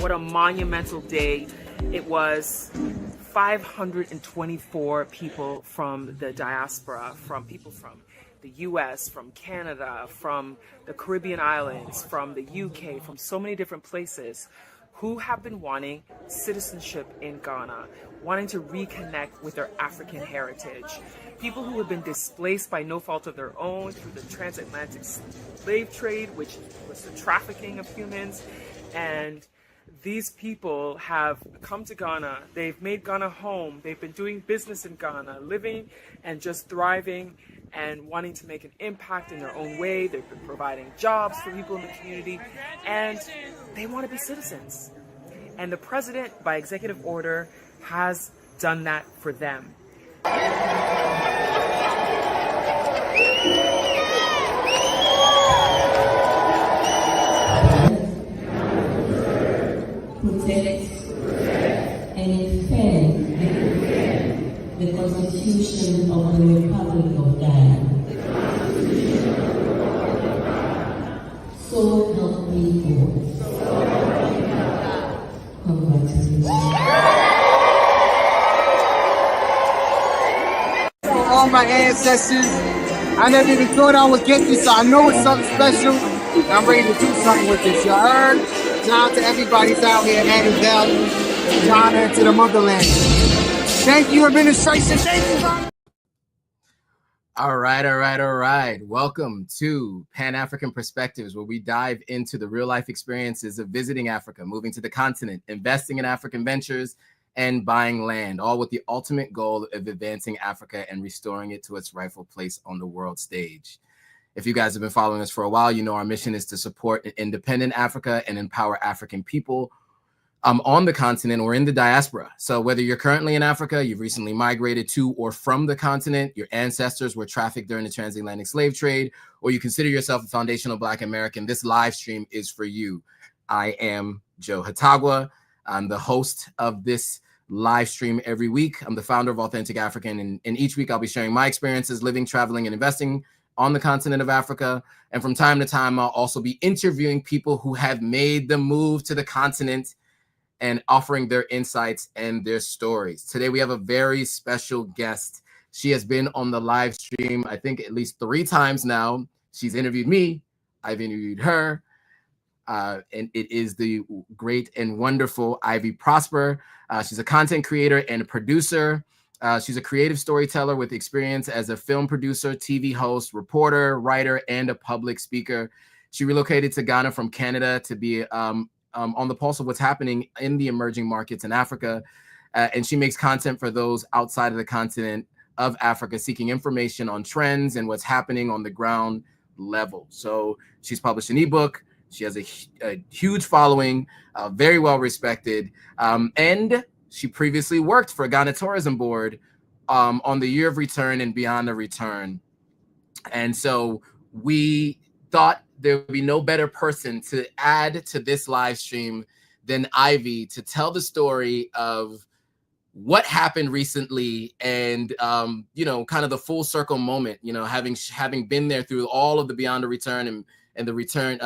What a monumental day it was. 524 people from the diaspora, from people from the US, from Canada, from the Caribbean islands, from the UK, from so many different places, who have been wanting citizenship in Ghana, wanting to reconnect with their African heritage. People who have been displaced by no fault of their own through the transatlantic slave trade, which was the trafficking of humans. And these people have come to Ghana. They've made Ghana home. They've been doing business in Ghana, living and just thriving and wanting to make an impact in their own way. They've been providing jobs for people in the community, and they want to be citizens. And the president, by executive order, has done that for them. Protect and defend the Constitution of the Republic of Ghana. So help me God. Congratulations. For all my ancestors, I never even thought I would get this, so I know it's something special. I'm ready to do something with this. You heard? Shout out to everybody's out here adding value to Ghana and to the motherland. Thank you, administration. Thank you, Ghana. All right. Welcome to Pan-African Perspectives, where we dive into the real-life experiences of visiting Africa, moving to the continent, investing in African ventures, and buying land, all with the ultimate goal of advancing Africa and restoring it to its rightful place on the world stage. If you guys have been following us for a while, you know our mission is to support an independent Africa and empower African people on the continent or in the diaspora. So whether you're currently in Africa, you've recently migrated to or from the continent, your ancestors were trafficked during the transatlantic slave trade, or you consider yourself a foundational Black American, this live stream is for you. I am Joe Hatagwa. I'm the host of this live stream every week. I'm the founder of Authentic African, and each week I'll be sharing my experiences living, traveling, and investing on the continent of Africa. And from time to time, I'll also be interviewing people who have made the move to the continent and offering their insights and their stories. Today, we have a very special guest. She has been on the live stream, I think at least 3 times now. She's interviewed me, I've interviewed her, and it is the great and wonderful Ivy Prosper. She's a content creator and a producer. She's a creative storyteller with experience as a film producer, TV host, reporter, writer, and a public speaker. She relocated to Ghana from Canada to be on the pulse of what's happening in the emerging markets in Africa. And she makes content for those outside of the continent of Africa, seeking information on trends and what's happening on the ground level. So she's published an ebook. She has a huge following, very well respected, and she previously worked for Ghana Tourism Board on the Year of Return and Beyond the Return. And so we thought there would be no better person to add to this live stream than Ivy to tell the story of what happened recently and, you know, kind of the full circle moment, you know, having been there through all of the Beyond the Return and the return,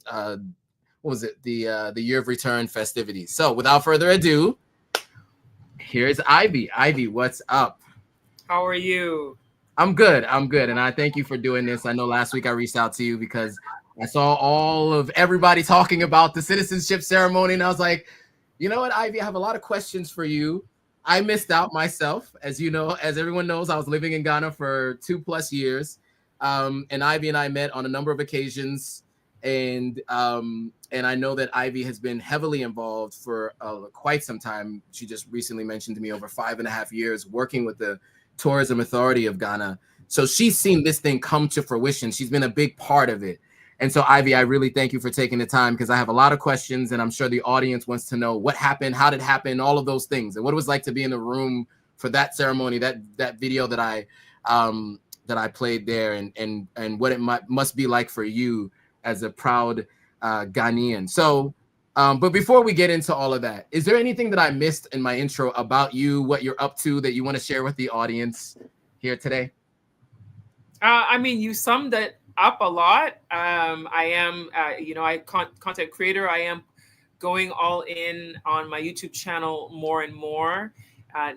what was it? The Year of Return festivities. So without further ado, here's Ivy. Ivy, what's up? How are you? I'm good. And I thank you for doing this. I know last week I reached out to you because I saw all of everybody talking about the citizenship ceremony. And I was like, you know what, Ivy, I have a lot of questions for you. I missed out myself. As you know, as everyone knows, I was living in Ghana for 2+ years. And Ivy and I met on a number of occasions. And I know that Ivy has been heavily involved for quite some time. She just recently mentioned to me over 5.5 years working with the Tourism Authority of Ghana. So she's seen this thing come to fruition. She's been a big part of it. And so, Ivy, I really thank you for taking the time because I have a lot of questions and I'm sure the audience wants to know what happened, how did it happen, all of those things, and what it was like to be in the room for that ceremony, that video that I played there, and what it must be like for you as a proud Ghanaian. So, but before we get into all of that, is there anything that I missed in my intro about you, what you're up to, that you want to share with the audience here today? I mean, you summed it up a lot. I am, you know, content creator. I am going all in on my YouTube channel more and more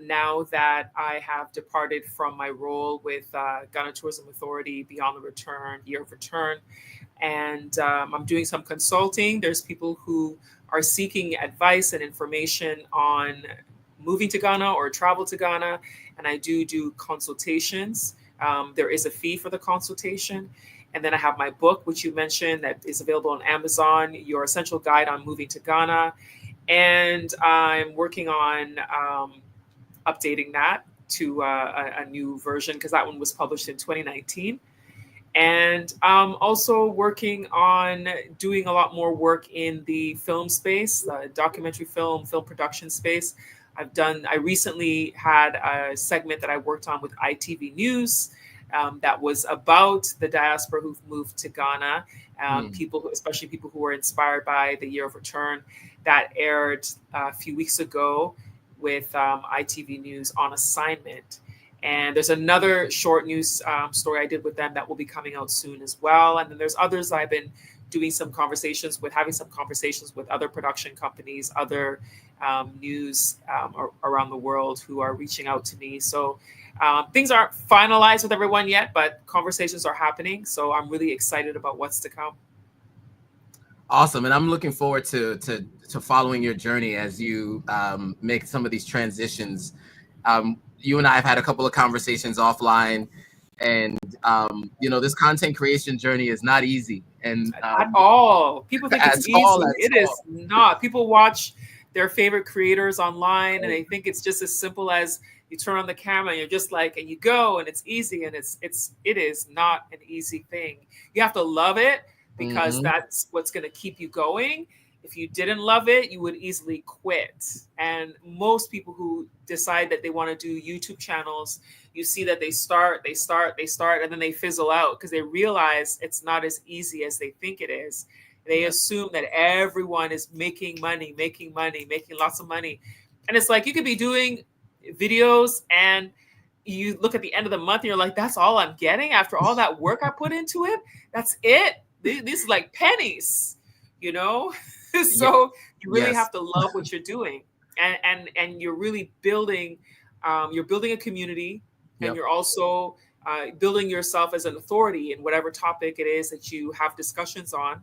now that I have departed from my role with Ghana Tourism Authority Beyond the Return, Year of Return. And I'm doing some consulting. There's people who are seeking advice and information on moving to Ghana or travel to Ghana. And I do consultations. There is a fee for the consultation. And then I have my book, which you mentioned, that is available on Amazon, Your Essential Guide on Moving to Ghana. And I'm working on updating that to a new version, because that one was published in 2019. And I'm also working on doing a lot more work in the film space, the documentary film production space. I recently had a segment that I worked on with ITV News that was about the diaspora who've moved to Ghana, especially people who were inspired by the Year of Return. That aired a few weeks ago with ITV News on assignment. And there's another short news story I did with them that will be coming out soon as well. And then there's others I've been doing some conversations with, having some conversations with other production companies, other news around the world who are reaching out to me. So things aren't finalized with everyone yet, but conversations are happening. So I'm really excited about what's to come. Awesome. And I'm looking forward to following your journey as you make some of these transitions. You and I have had a couple of conversations offline, and this content creation journey is not easy. And at all. People think it's easy. It is not. People watch their favorite creators online and they think it's just as simple as you turn on the camera and you're just like, and you go, and it's easy. And it is not an easy thing. You have to love it, because that's what's going to keep you going. If you didn't love it, you would easily quit. And most people who decide that they want to do YouTube channels, you see that they start, and then they fizzle out because they realize it's not as easy as they think it is. They assume that everyone is making making lots of money. And it's like, you could be doing videos and you look at the end of the month and you're like, that's all I'm getting after all that work I put into it? That's it? This is like pennies, So you really have to love what you're doing, and you're really building a community, and you're also building yourself as an authority in whatever topic it is that you have discussions on,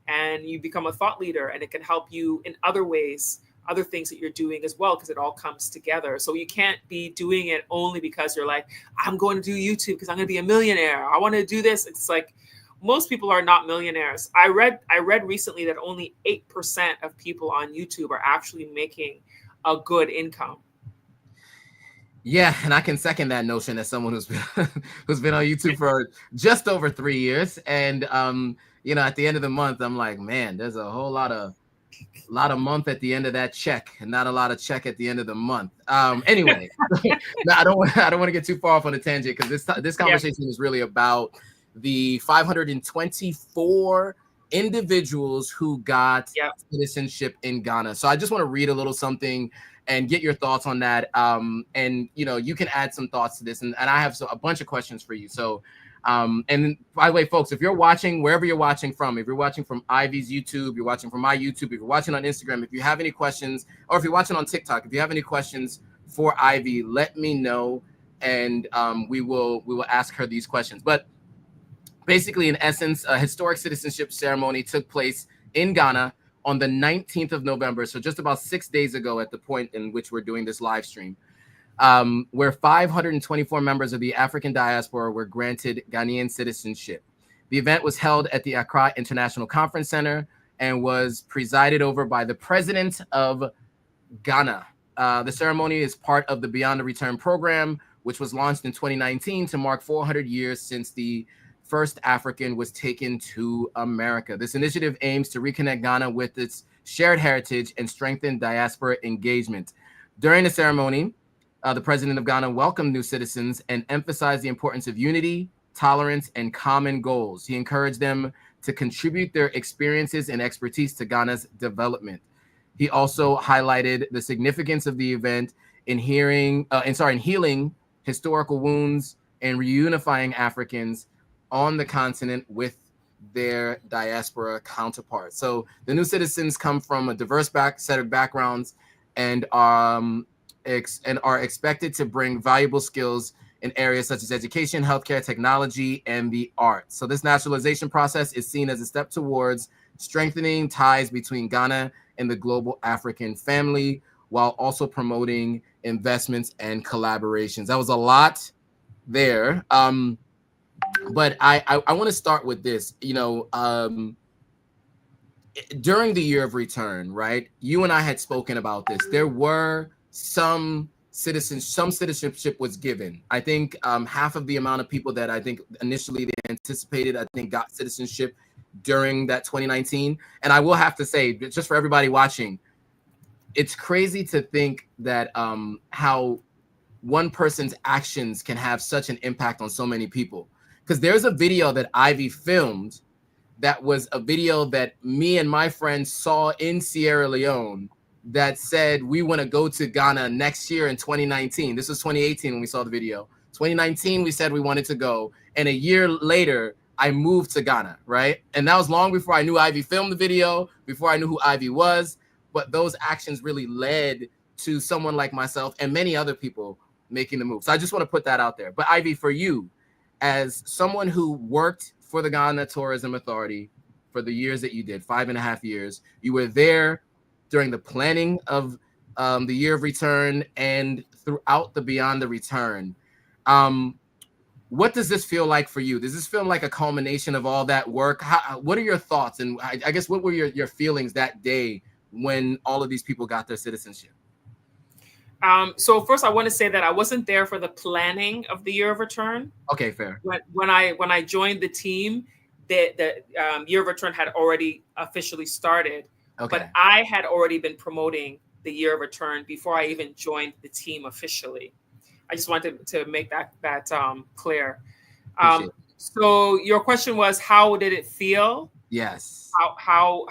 and you become a thought leader, and it can help you in other ways, other things that you're doing as well, because it all comes together. So you can't be doing it only because you're like, I'm going to do YouTube because I'm going to be a millionaire. I want to do this. It's like, most people are not millionaires. I read recently that only 8% of people on YouTube are actually making a good income. Yeah, and I can second that notion as someone who's been on YouTube for just over 3 years. And at the end of the month, I'm like, man, there's a whole lot of month at the end of that check, and not a lot of check at the end of the month. Anyway, no, I don't want to get too far off on a tangent, because this conversation is really about the 524 individuals who got citizenship in Ghana. So I just want to read a little something and get your thoughts on that. And you can add some thoughts to this, and I have a bunch of questions for you. So and by the way, folks, if you're watching wherever you're watching from, if you're watching from Ivy's YouTube, you're watching from my YouTube, if you're watching on Instagram, if you have any questions, or if you're watching on TikTok, if you have any questions for Ivy, let me know, and we will ask her these questions. But basically, in essence, a historic citizenship ceremony took place in Ghana on the 19th of November, so just about 6 days ago at the point in which we're doing this live stream, where 524 members of the African diaspora were granted Ghanaian citizenship. The event was held at the Accra International Conference Center and was presided over by the President of Ghana. The ceremony is part of the Beyond the Return program, which was launched in 2019 to mark 400 years since the first African was taken to America. This initiative aims to reconnect Ghana with its shared heritage and strengthen diaspora engagement. During the ceremony, the president of Ghana welcomed new citizens and emphasized the importance of unity, tolerance, and common goals. He encouraged them to contribute their experiences and expertise to Ghana's development. He also highlighted the significance of the event in healing historical wounds and reunifying Africans on the continent with their diaspora counterparts. So the new citizens come from a diverse set of backgrounds and are expected to bring valuable skills in areas such as education, healthcare, technology, and the arts. So this naturalization process is seen as a step towards strengthening ties between Ghana and the global African family, while also promoting investments and collaborations. That was a lot there. But I want to start with this. During the year of return, right? You and I had spoken about this. There were some citizenship was given. I think half of the amount of people that I think initially they anticipated, I think got citizenship during that 2019. And I will have to say, just for everybody watching, it's crazy to think that how one person's actions can have such an impact on so many people. Because there's a video that Ivy filmed that was a video that me and my friends saw in Sierra Leone that said we want to go to Ghana next year in 2019. This was 2018 when we saw the video. 2019, we said we wanted to go. And a year later, I moved to Ghana, right? And that was long before I knew Ivy filmed the video, before I knew who Ivy was. But those actions really led to someone like myself and many other people making the move. So I just want to put that out there. But Ivy, for you, as someone who worked for the Ghana Tourism Authority for the years that you did, 5.5 years, you were there during the planning of the year of return and throughout the beyond the return. What does this feel like for you? Does this feel like a culmination of all that work? What are your thoughts? And I guess what were your feelings that day when all of these people got their citizenship? So first, I want to say that I wasn't there for the planning of the year of return. Okay, fair. When I joined the team, the year of return had already officially started. Okay. But I had already been promoting the year of return before I even joined the team officially. I just wanted to make that clear. So your question was, how did it feel? Yes. How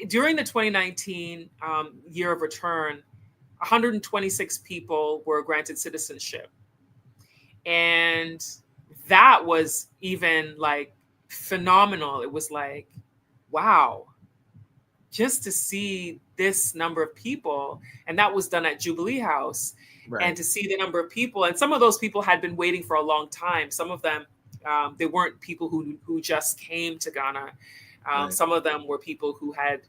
during the 2019 year of return, 126 people were granted citizenship. And that was even like phenomenal. It was like, wow, just to see this number of people. And that was done at Jubilee House. Right. And to see the number of people, and some of those people had been waiting for a long time. Some of them, they weren't people who just came to Ghana. Right. Some of them were people who had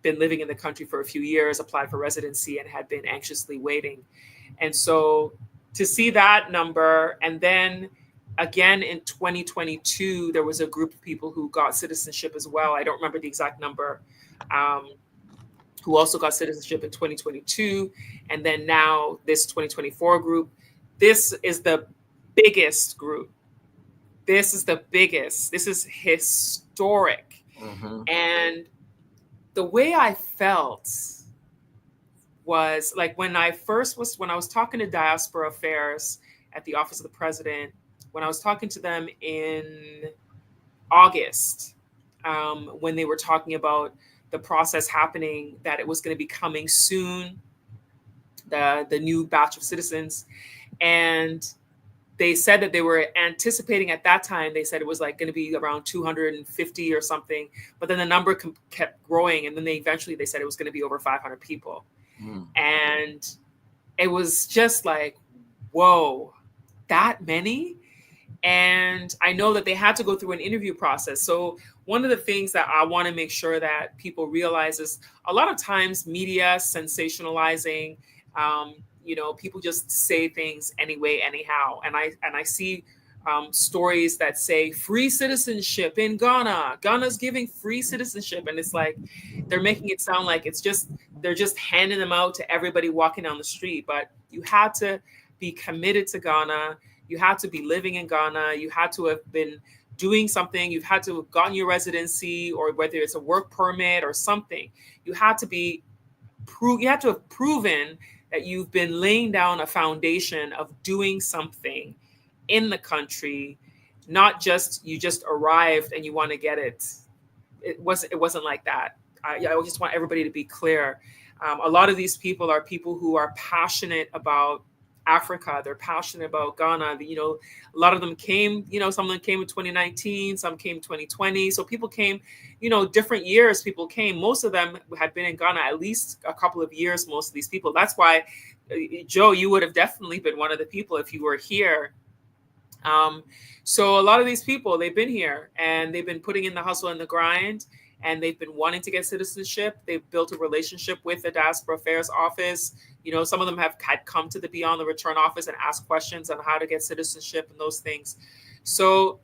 been living in the country for a few years, applied for residency, and had been anxiously waiting. And so to see that number, and then again in 2022, there was a group of people who got citizenship as well. I don't remember the exact number, who also got citizenship in 2022. And then now this 2024 group, this is the biggest group. This is the biggest. This is historic. Mm-hmm. And the way I felt was like when I was talking to Diaspora Affairs at the Office of the President, when I was talking to them in August, when they were talking about the process happening, that it was going to be coming soon, the new batch of citizens. And they said that they were anticipating at that time, they said it was like going to be around 250 or something, but then the number kept growing. And then they said it was going to be over 500 people. Mm. And it was just like, whoa, that many? And I know that they had to go through an interview process. So one of the things that I want to make sure that people realize is a lot of times media sensationalizing, people just say things anyway, anyhow. And I see stories that say free citizenship in Ghana. Ghana's giving free citizenship. And it's like, they're making it sound like they're just handing them out to everybody walking down the street. But you had to be committed to Ghana. You had to be living in Ghana. You had to have been doing something. You've had to have gotten your residency, or whether it's a work permit or something. You had to have proven that you've been laying down a foundation of doing something in the country, not just you just arrived and you want to get it. It wasn't like that. I just want everybody to be clear. A lot of these people are people who are passionate about Africa. They're passionate about Ghana. You know, a lot of them came, you know, some of them came in 2019, some came 2020. So people came, you know, different years people came. Most of them had been in Ghana at least a couple of years, most of these people. That's why, Joe, you would have definitely been one of the people if you were here. So a lot of these people, they've been here and they've been putting in the hustle and the grind, and they've been wanting to get citizenship. They've built a relationship with the Diaspora Affairs Office. You know, some of them had come to the Beyond the Return office and asked questions on how to get citizenship and those things. So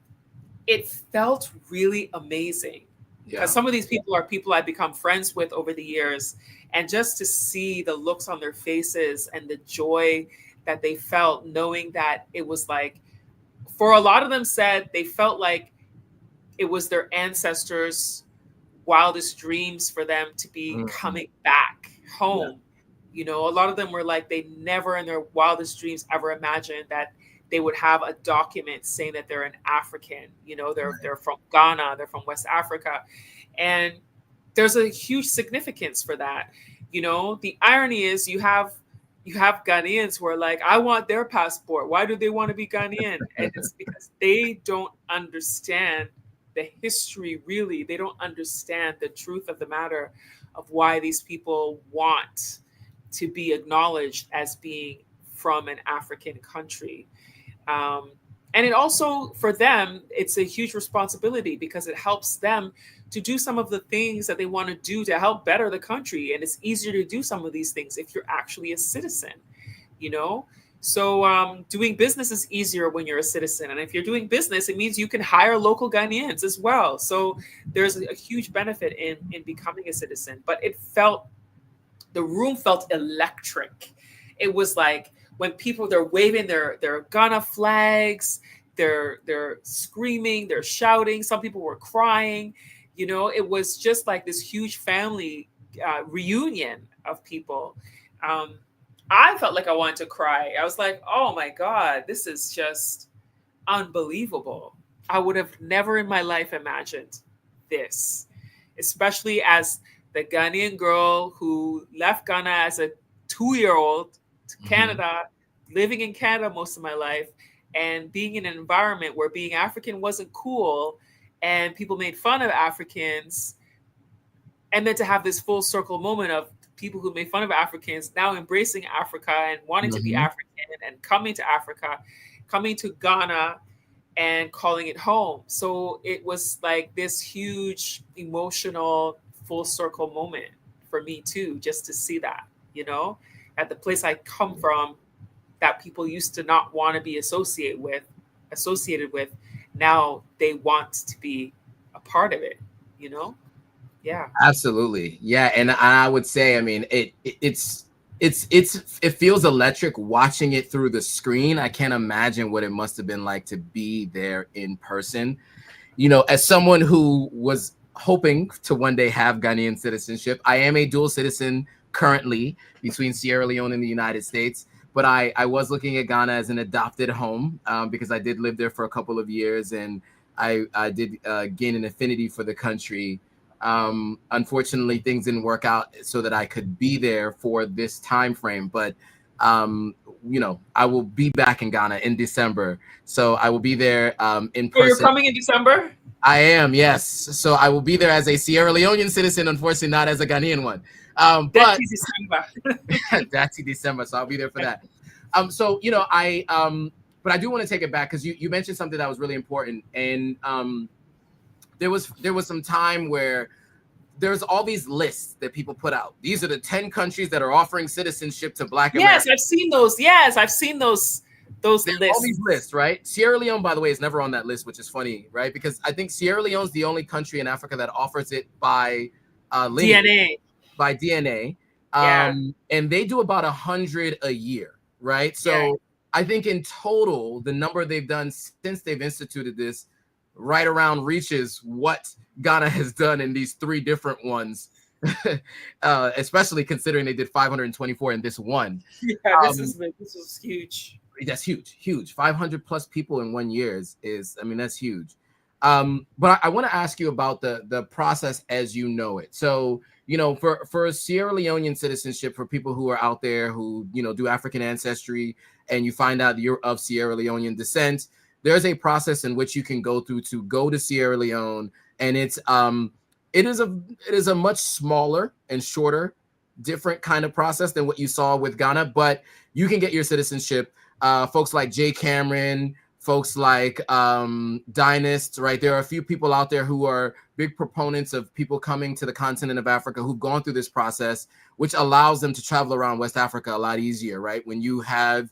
it felt really amazing. Because some of these people are people I've become friends with over the years. And just to see the looks on their faces and the joy that they felt, knowing that it was like, for a lot of them said they felt like it was their ancestors' wildest dreams for them to be coming back home. You know, a lot of them were like, they never in their wildest dreams ever imagined that they would have a document saying that they're an African. You know, they're from Ghana, they're from West Africa. And there's a huge significance for that. You know, the irony is you have Ghanaians who are like, I want their passport. Why do they want to be Ghanaian? And it's because they don't understand the history, really. They don't understand the truth of the matter of why these people want to be acknowledged as being from an African country. And it also, for them, it's a huge responsibility because it helps them to do some of the things that they want to do to help better the country. And it's easier to do some of these things if you're actually a citizen, you know? So doing business is easier when you're a citizen. And if you're doing business, it means you can hire local Ghanaians as well. So there's a huge benefit in becoming a citizen. But the room felt electric. It was like when people, they're waving their Ghana flags, they're screaming, they're shouting. Some people were crying. You know, it was just like this huge family reunion of people. I felt like I wanted to cry. I was like, oh my God, this is just unbelievable. I would have never in my life imagined this, especially as the Ghanaian girl who left Ghana as a 2-year-old to Canada, living in Canada most of my life, and being in an environment where being African wasn't cool and people made fun of Africans. And then to have this full circle moment of people who made fun of Africans now embracing Africa and wanting to be African and coming to Africa, coming to Ghana and calling it home. So it was like this huge emotional full circle moment for me too, just to see that, you know, at the place I come from, that people used to not want to be associated with, now they want to be a part of it, you know? Yeah. Absolutely. Yeah. And I would say, I mean, it feels electric watching it through the screen. I can't imagine what it must have been like to be there in person. You know, as someone who was hoping to one day have Ghanaian citizenship, I am a dual citizen currently between Sierra Leone and the United States. But I was looking at Ghana as an adopted home because I did live there for a couple of years, and I did gain an affinity for the country. Unfortunately, things didn't work out so that I could be there for this time frame. But you know, I will be back in Ghana in December, so I will be there in person. So you're coming in December? I am, yes. So I will be there as a Sierra Leonean citizen, unfortunately, not as a Ghanaian one. But that's in December, so I'll be there for that. So you know, but I do want to take it back because you mentioned something that was really important, and there was some time where there's all these lists that people put out. These are the 10 countries that are offering citizenship to Black Americans. Yes, I've seen those. Yes, I've seen those lists. All these lists, right? Sierra Leone, by the way, is never on that list, which is funny, right? Because I think Sierra Leone's the only country in Africa that offers it by DNA. By DNA. And they do about 100 a year, right? So I think in total, the number they've done since they've instituted this right around reaches what Ghana has done in these 3 different ones, especially considering they did 524 in this one. Yeah, this is huge. That's huge. 500 plus people in 1 year is I mean, that's huge. But I want to ask you about the process as you know it. So, for Sierra Leonean citizenship, for people who are out there who, do African ancestry and you find out you're of Sierra Leonean descent, there's a process in which you can go through to go to Sierra Leone. And it is a much smaller and shorter, different kind of process than what you saw with Ghana, but you can get your citizenship. Folks like Jay Cameron, folks like Dynast, right? There are a few people out there who are big proponents of people coming to the continent of Africa who've gone through this process, which allows them to travel around West Africa a lot easier, right? When you have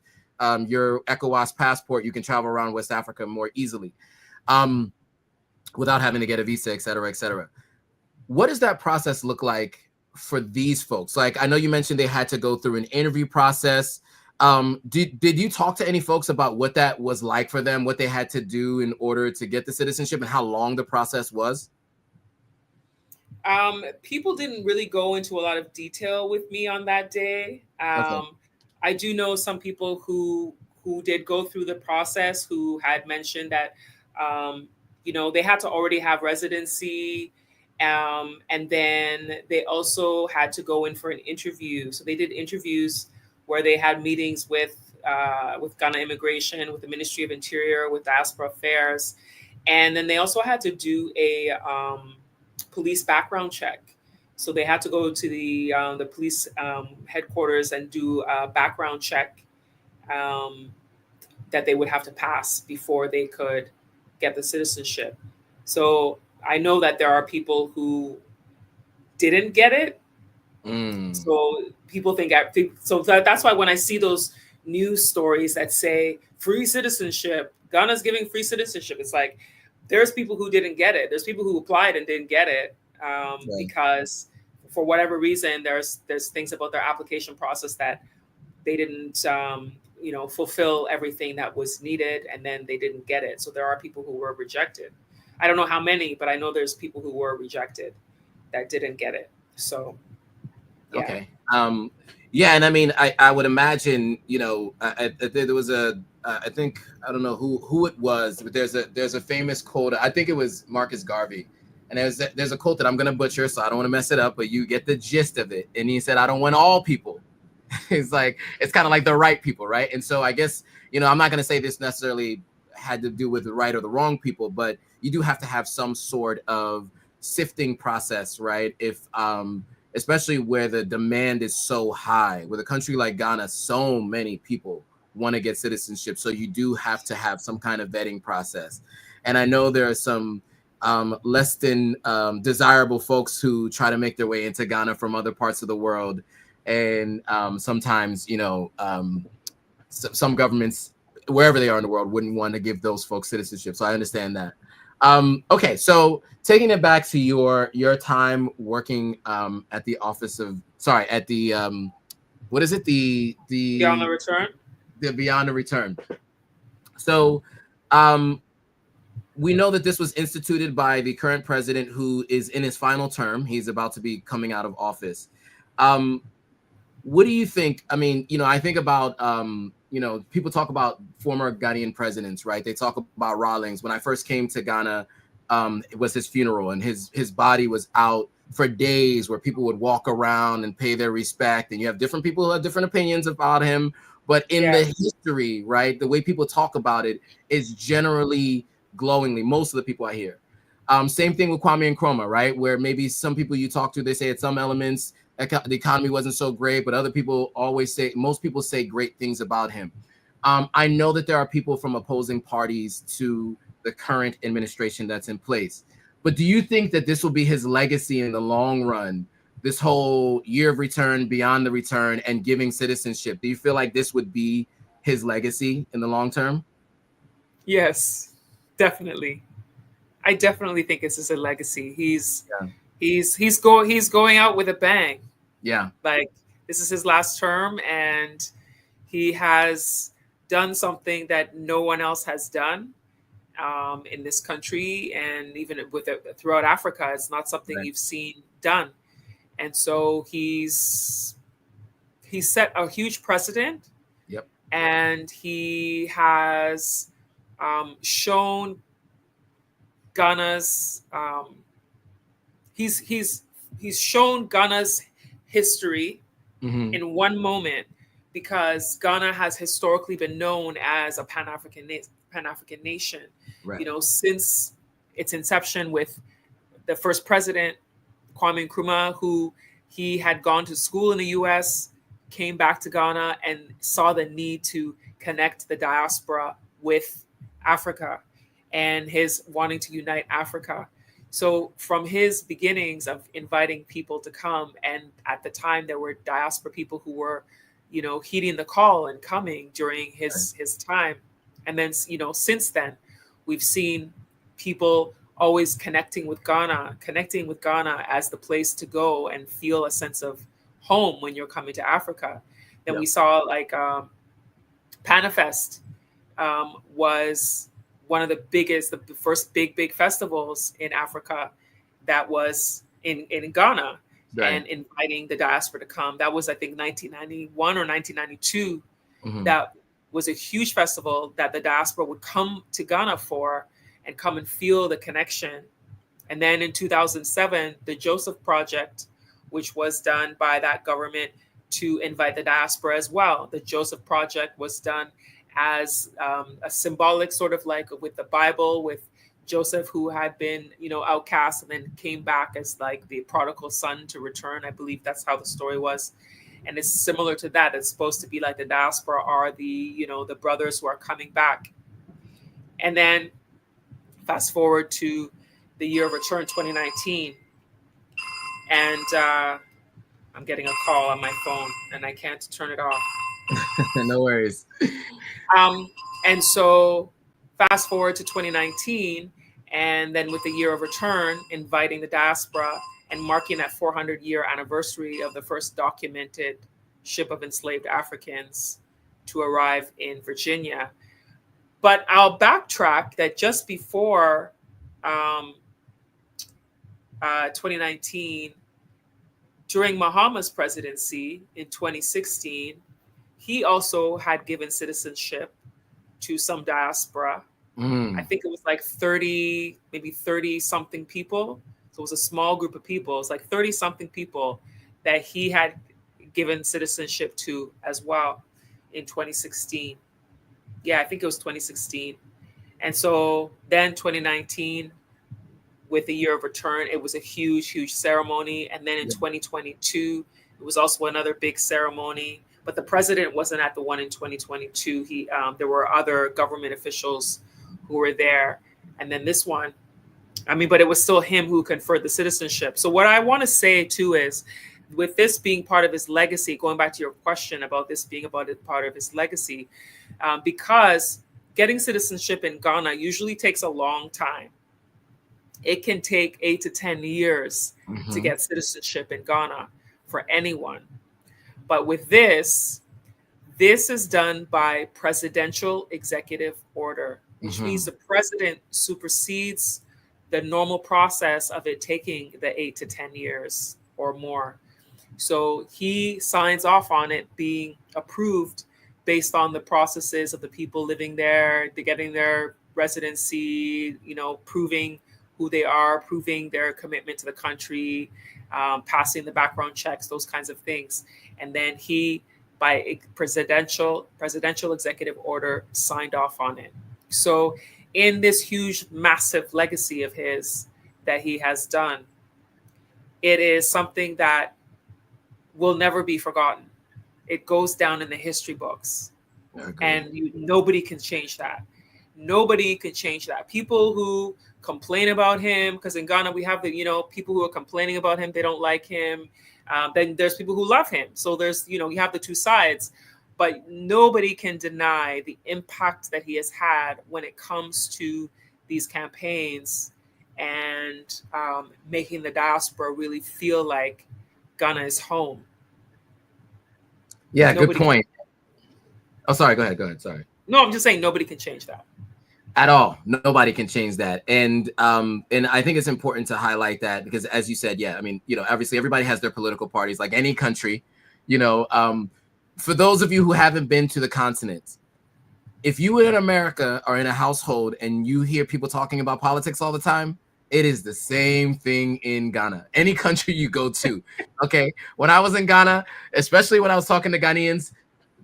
your ECOWAS passport, you can travel around West Africa more easily without having to get a visa, et cetera, et cetera. What does that process look like for these folks? Like, I know you mentioned they had to go through an interview process. Did you talk to any folks about what that was like for them, what they had to do in order to get the citizenship, and how long the process was? People didn't really go into a lot of detail with me on that day. Okay. I do know some people who did go through the process who had mentioned that they had to already have residency, and then they also had to go in for an interview. So they did interviews where they had meetings with Ghana Immigration, with the Ministry of Interior, with Diaspora Affairs, and then they also had to do a police background check. So they had to go to the police headquarters and do a background check that they would have to pass before they could get the citizenship. So I know that there are people who didn't get it. So people think so. That's why when I see those news stories that say free citizenship, Ghana's giving free citizenship, it's like there's people who didn't get it. There's people who applied and didn't get it because for whatever reason, there's things about their application process that they didn't fulfill everything that was needed, and then they didn't get it. So there are people who were rejected. I don't know how many, but I know there's people who were rejected that didn't get it. So. Yeah. Okay. Yeah, and I mean, I would imagine, there was I think, I don't know who it was, but there's a famous quote. I think it was Marcus Garvey, and there's a quote that I'm gonna butcher, so I don't want to mess it up, but you get the gist of it. And he said, "I don't want all people." It's like, it's kind of like the right people, right? And so I guess, I'm not gonna say this necessarily had to do with the right or the wrong people, but you do have to have some sort of sifting process, right? If especially where the demand is so high. With a country like Ghana, so many people want to get citizenship. So you do have to have some kind of vetting process. And I know there are some less than desirable folks who try to make their way into Ghana from other parts of the world. And sometimes, some governments, wherever they are in the world, wouldn't want to give those folks citizenship. So I understand that. Okay, so taking it back to your time working at the office of at the what is it, the Beyond the Return? The Beyond the Return. So we know that this was instituted by the current president, who is in his final term. He's about to be coming out of office. What do you think? I mean, I think about people talk about former Ghanaian presidents, right? They talk about Rawlings. When I first came to Ghana, it was his funeral, and his body was out for days, where people would walk around and pay their respect. And you have different people who have different opinions about him, but in the history, right, the way people talk about it is generally glowingly. Most of the people I hear. Same thing with Kwame Nkrumah, right? Where maybe some people you talk to, they say at some elements the economy wasn't so great, but other people most people say great things about him. I know that there are people from opposing parties to the current administration that's in place, but do you think that this will be his legacy in the long run? This whole year of return, beyond the return, and giving citizenship. Do you feel like this would be his legacy in the long term? Yes, definitely. I definitely think this is a legacy. He's going out with a bang. Yeah. Like, this is his last term, and he has done something that no one else has done in this country, and even throughout Africa. It's not something you've seen done. And so he set a huge precedent. Yep. And he has shown Ghana's he's shown Ghana's history in one moment, because Ghana has historically been known as a Pan-African nation, Right. you know, since its inception with the first president, Kwame Nkrumah, who he had gone to school in the US, came back to Ghana and saw the need to connect the diaspora with Africa and his wanting to unite Africa. So from his beginnings of inviting people to come, and at the time there were diaspora people who were, you know, heeding the call and coming during his time. And then, you know, since then, we've seen people always connecting with Ghana as the place to go and feel a sense of home when you're coming to Africa. Then we saw like Panifest was one of the biggest, the first big festivals in Africa that was in Ghana, and inviting the diaspora to come. That was, I think, 1991 or 1992. That was a huge festival that the diaspora would come to Ghana for and come and feel the connection. And then in 2007, the Joseph Project, which was done by that government to invite the diaspora as well. The Joseph Project was done as a symbolic, sort of like with the Bible, with Joseph, who had been, you know, outcast and then came back as like the prodigal son to return. I believe that's how the story was. And it's similar to that. It's supposed to be like the diaspora are the, you know, the brothers who are coming back. And then fast forward to the year of return, 2019. And I'm getting a call on my phone and I can't turn it off. No worries. And so fast forward to 2019, and then with the year of return, inviting the diaspora and marking that 400-year anniversary of the first documented ship of enslaved Africans to arrive in Virginia. But I'll backtrack that just before 2019, during Mahama's presidency in 2016, he also had given citizenship to some diaspora. I think it was like 30, maybe 30 something people. So it was a small group of people. It's like 30 something people that he had given citizenship to as well in 2016. Yeah, I think it was 2016. And so then 2019, with the year of return, it was a huge ceremony. And then in 2022, it was also another big ceremony. But the president wasn't at the one in 2022. There were other government officials who were there. And then this one, I mean, but it was still him who conferred the citizenship. So what I want to say too is, with this being part of his legacy, going back to your question about this being part of his legacy, because getting citizenship in Ghana usually takes a long time. It can take 8 to 10 years to get citizenship in Ghana for anyone. But with this is done by presidential executive order, which means the president supersedes the normal process of it taking the 8 to 10 years or more. So he signs off on it being approved based on the processes of the people living there, getting their residency, you know, proving who they are, proving their commitment to the country, passing the background checks, those kinds of things. And then he, by a presidential executive order, signed off on it. So in this huge, massive legacy of his that he has done, it is something that will never be forgotten. It goes down in the history books. And nobody can change that. Nobody can change that. People who complain about him, because in Ghana we have the, you know, people who are complaining about him, they don't like him. Then there's people who love him. So there's, you know, you have the two sides, but nobody can deny the impact that he has had when it comes to these campaigns and making the diaspora really feel like Ghana is home. Yeah, good point. Oh, sorry. Go ahead. Sorry. No, I'm just saying nobody can change that. At all. Nobody can change that. And I think it's important to highlight that because, as you said, yeah, I mean, you know, obviously everybody has their political parties like any country, you know. For those of you who haven't been to the continent, if you in America are in a household and you hear people talking about politics all the time, it is the same thing in Ghana. Any country you go to, okay? When I was in Ghana, especially when I was talking to Ghanaians,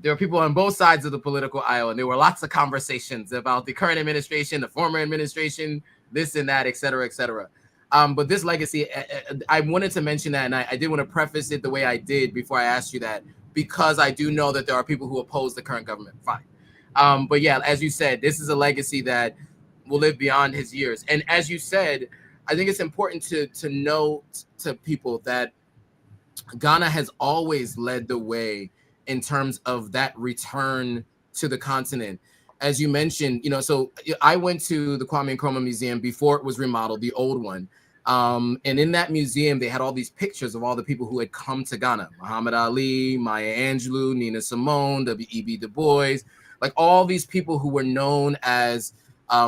there were people on both sides of the political aisle, and there were lots of conversations about the current administration, the former administration, this and that, et cetera, et cetera. But this legacy, I wanted to mention that, and I did want to preface it the way I did before I asked you that, because I do know that there are people who oppose the current government. Fine. But yeah, as you said, this is a legacy that will live beyond his years. And as you said, I think it's important to note to people that Ghana has always led the way in terms of that return to the continent. As you mentioned, so I went to the Kwame Nkrumah Museum before it was remodeled, the old one. And in that museum, they had all these pictures of all the people who had come to Ghana: Muhammad Ali, Maya Angelou, Nina Simone, W.E.B. Du Bois, like all these people who were known as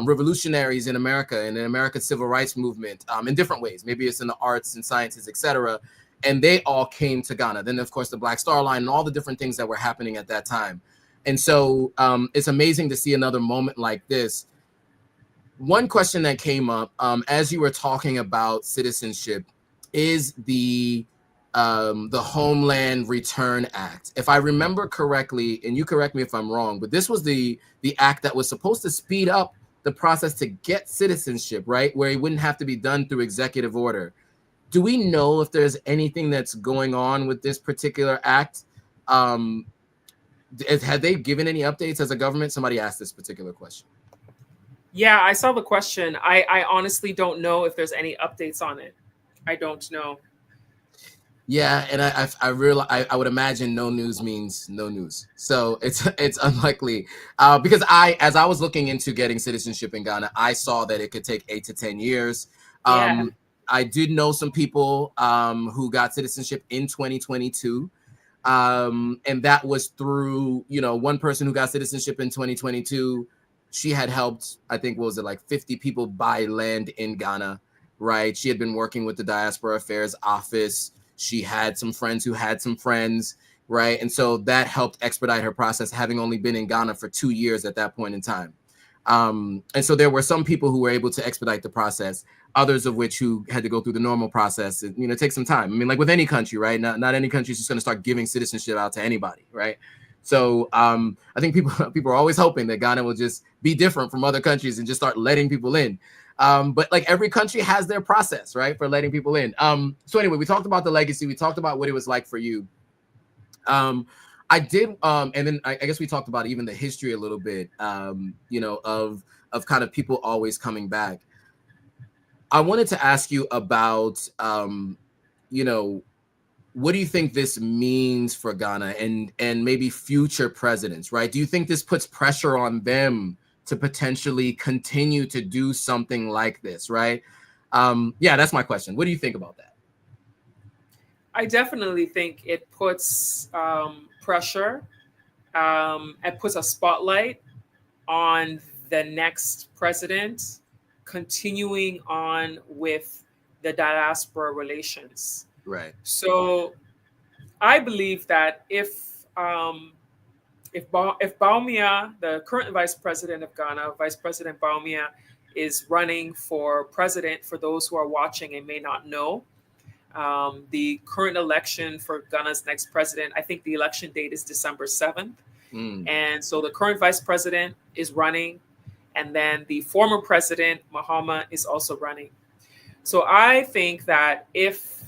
revolutionaries in America and in America's civil rights movement in different ways. Maybe it's in the arts and sciences, etc. And they all came to Ghana. Then, of course, the Black Star Line and all the different things that were happening at that time. And so it's amazing to see another moment like this. One question that came up as you were talking about citizenship is the Homeland Return Act. If I remember correctly, and you correct me if I'm wrong, but this was the act that was supposed to speed up the process to get citizenship, right? Where it wouldn't have to be done through executive order. Do we know if there's anything that's going on with this particular act? Have they given any updates as a government? Somebody asked this particular question. Yeah, I saw the question. I honestly don't know if there's any updates on it. I don't know. Yeah, and I would imagine no news means no news. So it's unlikely because as I was looking into getting citizenship in Ghana, I saw that it could take 8 to 10 years. Yeah. I did know some people who got citizenship in 2022. And that was through, one person who got citizenship in 2022. She had helped, I think, what was it, like 50 people buy land in Ghana, right? She had been working with the Diaspora Affairs Office. She had some friends who had some friends, right? And so that helped expedite her process, having only been in Ghana for 2 years at that point in time. And so there were some people who were able to expedite the process, others of which who had to go through the normal process. It takes some time. I mean, like with any country, right? Not any country is just going to start giving citizenship out to anybody, right? So I think people are always hoping that Ghana will just be different from other countries and just start letting people in. But like every country has their process, right, for letting people in. So anyway, we talked about the legacy. We talked about what it was like for you. I did, and then I guess we talked about even the history a little bit, of kind of people always coming back. I wanted to ask you about, what do you think this means for Ghana and maybe future presidents, right? Do you think this puts pressure on them to potentially continue to do something like this, right? Yeah, that's my question. What do you think about that? I definitely think it puts pressure. It puts a spotlight on the next president continuing on with the diaspora relations. Right. So I believe that if Bawumia, the current vice president of Ghana, Vice President Bawumia, is running for president, for those who are watching and may not know, the current election for Ghana's next president, I think the election date is December 7th. And so the current vice president is running, and then the former president, Mahama, is also running. So I think that if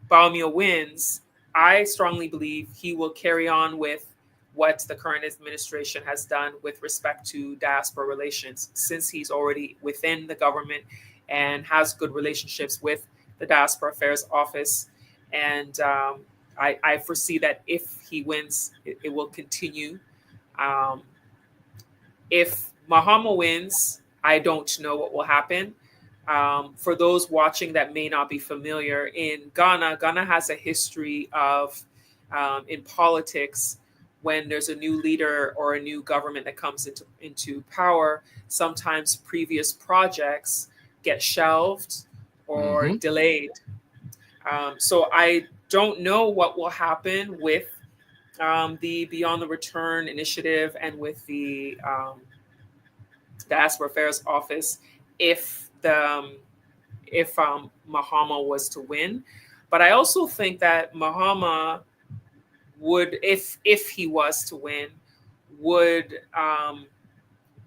Bawumia wins, I strongly believe he will carry on with what the current administration has done with respect to diaspora relations, since he's already within the government and has good relationships with the Diaspora Affairs Office. And I foresee that if he wins, it will continue. If Mahama wins, I don't know what will happen. For those watching that may not be familiar, in Ghana has a history of, in politics, when there's a new leader or a new government that comes into power, sometimes previous projects get shelved or delayed. So I don't know what will happen with the Beyond the Return initiative and with the Diaspora Affairs Office if Mahama was to win. But I also think that Mahama would, if he was to win, would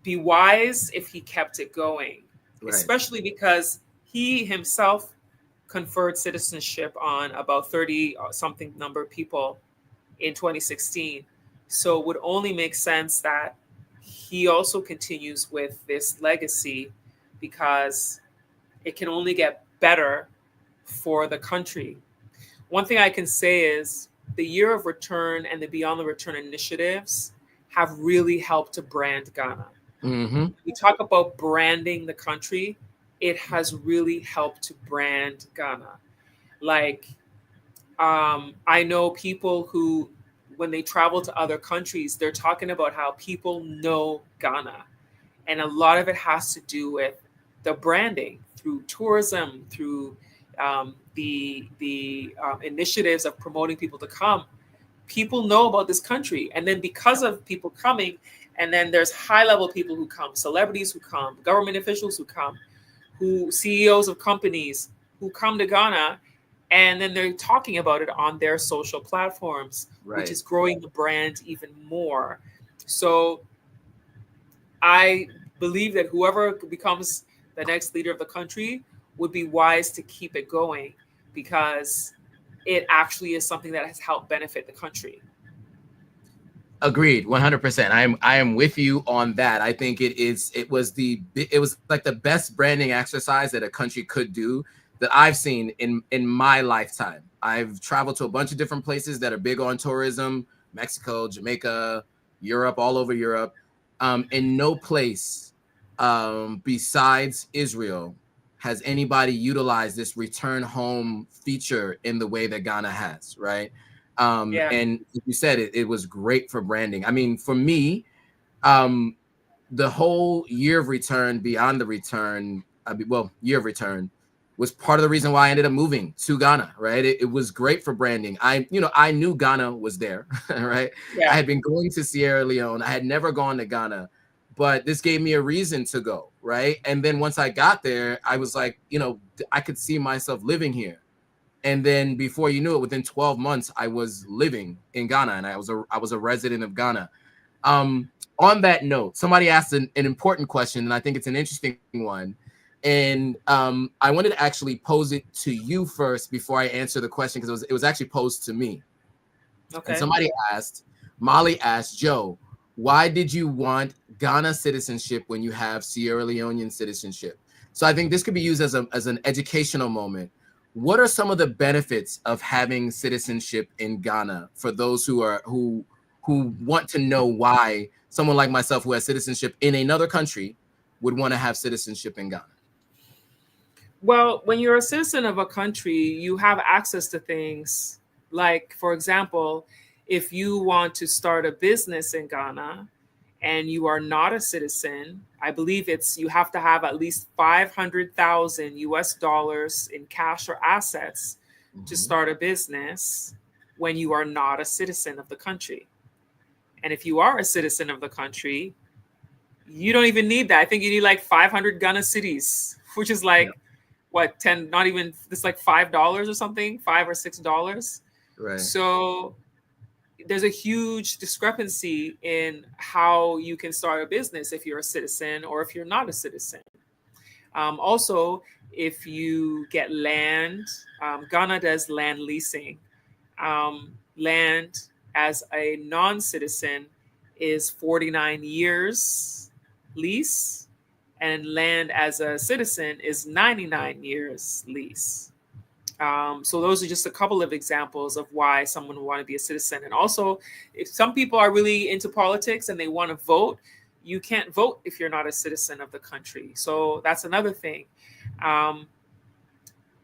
be wise if he kept it going, Right. especially because he himself conferred citizenship on about 30 something number of people in 2016. So it would only make sense that he also continues with this legacy because it can only get better for the country. One thing I can say is the Year of Return and the Beyond the Return initiatives have really helped to brand Ghana. Mm-hmm. We talk about branding the country. It has really helped to brand Ghana. Like, I know people who, when they travel to other countries, they're talking about how people know Ghana. And a lot of it has to do with the branding through tourism, through the initiatives of promoting people to come. People know about this country. And then because of people coming, and then there's high level people who come, celebrities who come, government officials who come, who CEOs of companies who come to Ghana, and then they're talking about it on their social platforms, Right. which is growing the brand even more. So I believe that whoever becomes the next leader of the country would be wise to keep it going because it actually is something that has helped benefit the country. Agreed, 100%. I am with you on that. I think it was like the best branding exercise that a country could do that I've seen in my lifetime. I've traveled to a bunch of different places that are big on tourism, Mexico, Jamaica, Europe, all over Europe. In no place besides Israel has anybody utilized this return home feature in the way that Ghana has, right? And as you said, it was great for branding. I mean, for me, the whole Year of Return, Beyond the Return, Year of Return was part of the reason why I ended up moving to Ghana, right? It was great for branding. I knew Ghana was there, right? Yeah. I had been going to Sierra Leone. I had never gone to Ghana, but this gave me a reason to go, right? And then once I got there, I was like, I could see myself living here. And then before you knew it, within 12 months, I was living in Ghana and I was a resident of Ghana. On that note, somebody asked an important question, and I think it's an interesting one. And I wanted to actually pose it to you first before I answer the question, because it was actually posed to me. Okay. And somebody asked, Molly asked, Joe, why did you want Ghana citizenship when you have Sierra Leonean citizenship? So I think this could be used as an educational moment. What are some of the benefits of having citizenship in Ghana for those who want to know why someone like myself who has citizenship in another country would want to have citizenship in Ghana? Well, when you're a citizen of a country, you have access to things like, for example, if you want to start a business in Ghana and you are not a citizen, I believe you have to have at least 500,000 US dollars in cash or assets to start a business when you are not a citizen of the country. And if you are a citizen of the country, you don't even need that. I think you need like 500 Ghana cities, which is like, what, 10, not even, it's like $5 or something, $5 or $6. Right. So there's a huge discrepancy in how you can start a business if you're a citizen or if you're not a citizen. Also, if you get land, Ghana does land leasing. Land as a non-citizen is 49 years lease, and land as a citizen is 99 years lease. So those are just a couple of examples of why someone would want to be a citizen. And also, if some people are really into politics and they want to vote, you can't vote if you're not a citizen of the country. So that's another thing.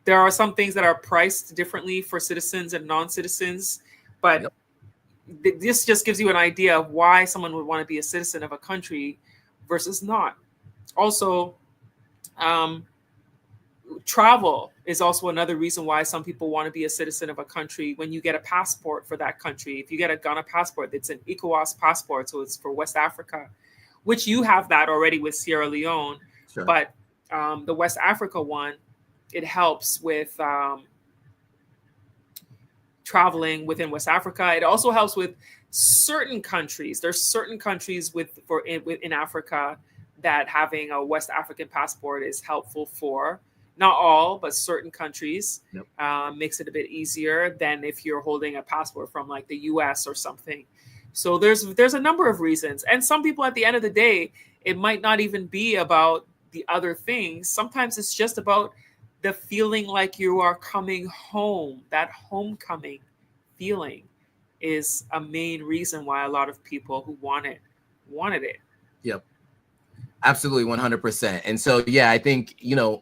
There are some things that are priced differently for citizens and non-citizens, but this just gives you an idea of why someone would want to be a citizen of a country versus not. Also, travel is also another reason why some people want to be a citizen of a country. When you get a passport for that country, if you get a Ghana passport, it's an ECOWAS passport, so it's for West Africa, which you have that already with Sierra Leone. Sure. But the West Africa one, it helps with traveling within West Africa. It also helps with certain countries. There's certain countries in Africa that having a West African passport is helpful for. Not all, but certain countries. Yep. Makes it a bit easier than if you're holding a passport from like the US or something. So there's a number of reasons. And some people at the end of the day, it might not even be about the other things. Sometimes it's just about the feeling like you are coming home. That homecoming feeling is a main reason why a lot of people who wanted it. Yep. Absolutely, 100%. And so, yeah, I think,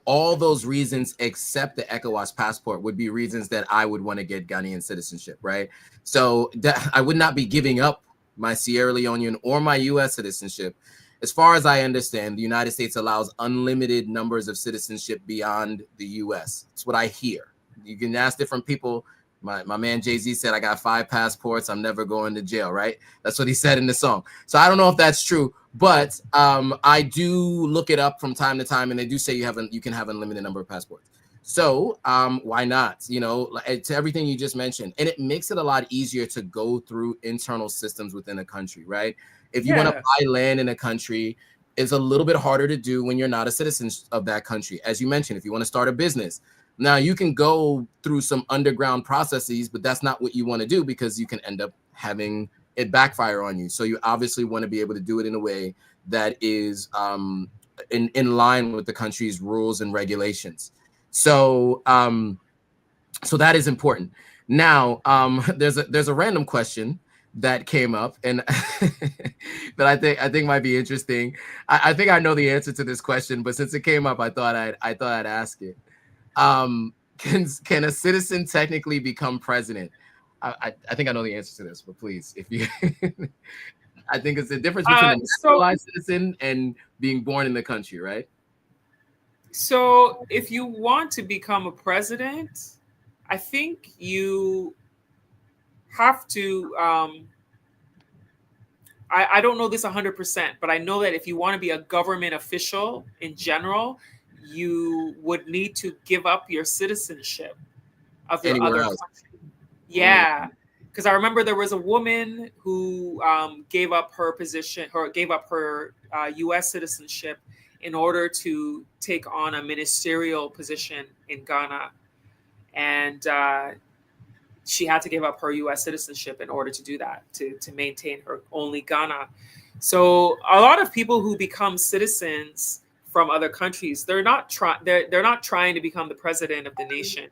all those reasons except the ECOWAS passport would be reasons that I would want to get Ghanaian citizenship, right? So I would not be giving up my Sierra Leonean or my U.S. citizenship. As far as I understand, the United States allows unlimited numbers of citizenship beyond the U.S. It's what I hear. You can ask different people. My man Jay-Z said, I got 5 passports. I'm never going to jail, right? That's what he said in the song. So I don't know if that's true, but I do look it up from time to time, and they do say you can have unlimited number of passports. So why not? To everything you just mentioned. And it makes it a lot easier to go through internal systems within a country, right? If you want to buy land in a country, it's a little bit harder to do when you're not a citizen of that country. As you mentioned, if you want to start a business, now you can go through some underground processes, but that's not what you want to do because you can end up having it backfire on you. So you obviously want to be able to do it in a way that is in line with the country's rules and regulations. So so that is important. Now, there's a random question that came up and that I think might be interesting. I think I know the answer to this question, but since it came up, I thought I'd ask it. Can a citizen technically become president? I think I know the answer to this, but please, if you, I think it's the difference between a naturalized citizen and being born in the country, right? So if you want to become a president, I think you have to, I don't know this 100%, but I know that if you want to be a government official in general, you would need to give up your citizenship of your other country. Yeah, because I remember there was a woman who gave up her position, or gave up her U.S. citizenship in order to take on a ministerial position in Ghana, and she had to give up her U.S. citizenship in order to do that, to maintain her only Ghana. So a lot of people who become citizens from other countries, they're not trying to become the president of the nation.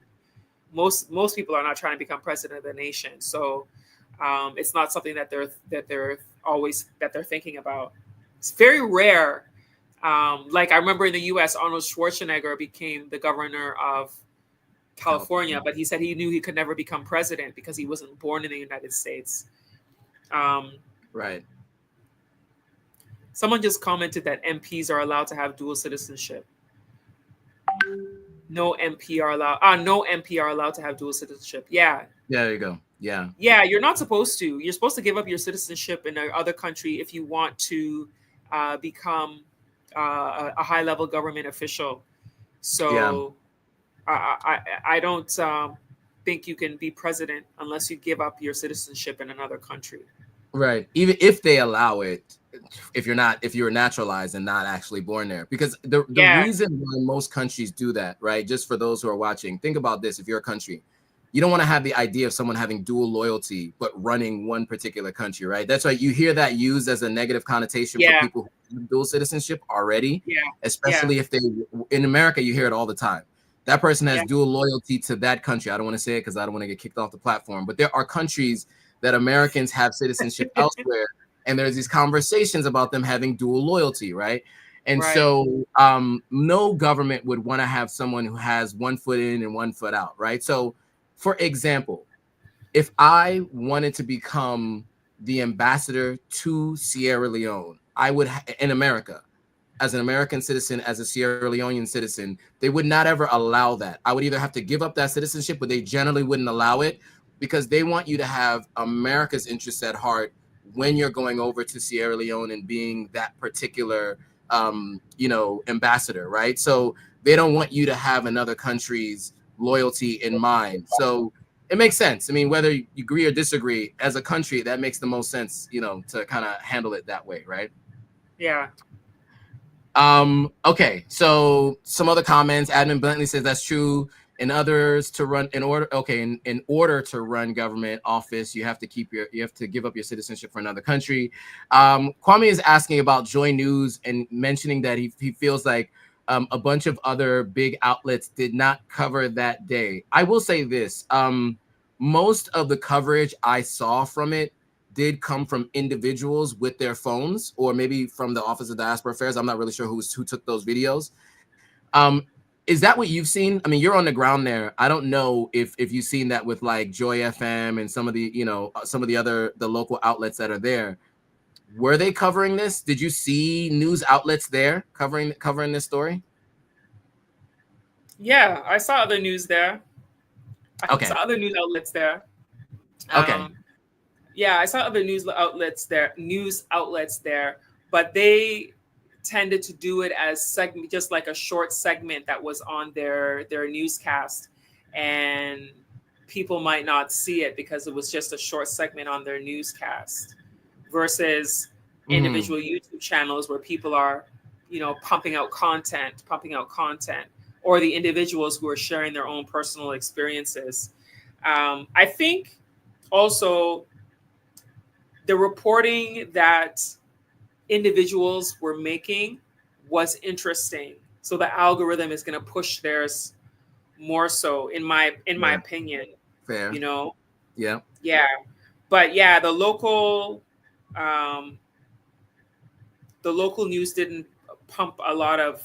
Most people are not trying to become president of the nation. So it's not something that they're thinking about. It's very rare. Like I remember in the U.S., Arnold Schwarzenegger became the governor of California, but he said he knew he could never become president because he wasn't born in the United States. Right. Someone just commented that MPs are allowed to have dual citizenship. No MP are allowed. No MP are allowed to have dual citizenship. Yeah. Yeah, there you go. Yeah. Yeah, you're not supposed to. You're supposed to give up your citizenship in another country if you want to become a high-level government official. So I don't think you can be president unless you give up your citizenship in another country. Right. Even if they allow it, if you're naturalized and not actually born there, because the reason why most countries do that, right? Just for those who are watching, think about this. If you're a country, you don't want to have the idea of someone having dual loyalty, but running one particular country, right? That's why you hear that used as a negative connotation for people who have dual citizenship already, especially if in America, you hear it all the time. That person has dual loyalty to that country. I don't want to say it because I don't want to get kicked off the platform, but there are countries that Americans have citizenship elsewhere, and there's these conversations about them having dual loyalty, right? And so no government would want to have someone who has one foot in and one foot out, right? So for example, if I wanted to become the ambassador to Sierra Leone, I would in America, as an American citizen, as a Sierra Leonean citizen, they would not ever allow that. I would either have to give up that citizenship, but they generally wouldn't allow it because they want you to have America's interests at heart when you're going over to Sierra Leone and being that particular, you know, ambassador, right? So they don't want you to have another country's loyalty in mind. So it makes sense. I mean, whether you agree or disagree, as a country, that makes the most sense, you know, to kind of handle it that way, right? Yeah. Okay, so some other comments. Admin Bentley says that's true. In others to run in order, okay, in order to run government office, you have to give up your citizenship for another country. Kwame is asking about Joy News and mentioning that he feels like a bunch of other big outlets did not cover that day. I will say this, most of the coverage I saw from it did come from individuals with their phones, or maybe from the Office of Diaspora Affairs. I'm not really sure who took those videos. Is that what you've seen? I mean, you're on the ground there. I don't know if you've seen that with like Joy FM and some of the, you know, some of the local outlets that are there. Were they covering this? Did you see news outlets there covering this story? Yeah, I saw other news there. Okay. I saw other news outlets there. Okay. Yeah, I saw other news outlets there, but they tended to do it as just like a short segment that was on their newscast, and people might not see it because it was just a short segment on their newscast versus individual YouTube channels where people are, you know, pumping out content, or the individuals who are sharing their own personal experiences. I think also the reporting that individuals were making was interesting. So the algorithm is going to push theirs more so, in my opinion. Fair. You know? Yeah. Yeah. But yeah, the local news didn't pump a lot of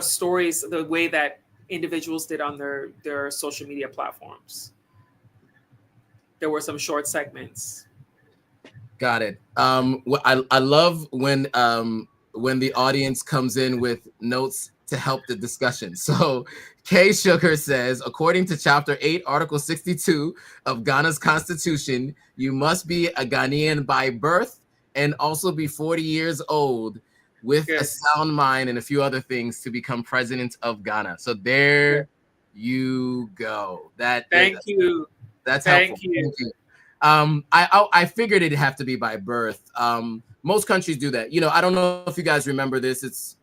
stories the way that individuals did on their social media platforms. There were some short segments. Got it. I love when the audience comes in with notes to help the discussion. So Kay Sugar says, according to Chapter 8, Article 62 of Ghana's Constitution, you must be a Ghanaian by birth and also be 40 years old with a sound mind and a few other things to become president of Ghana. So there you go. Thank you. That's helpful. Thank you. I figured it'd have to be by birth. Most countries do that. You know, I don't know if you guys remember this.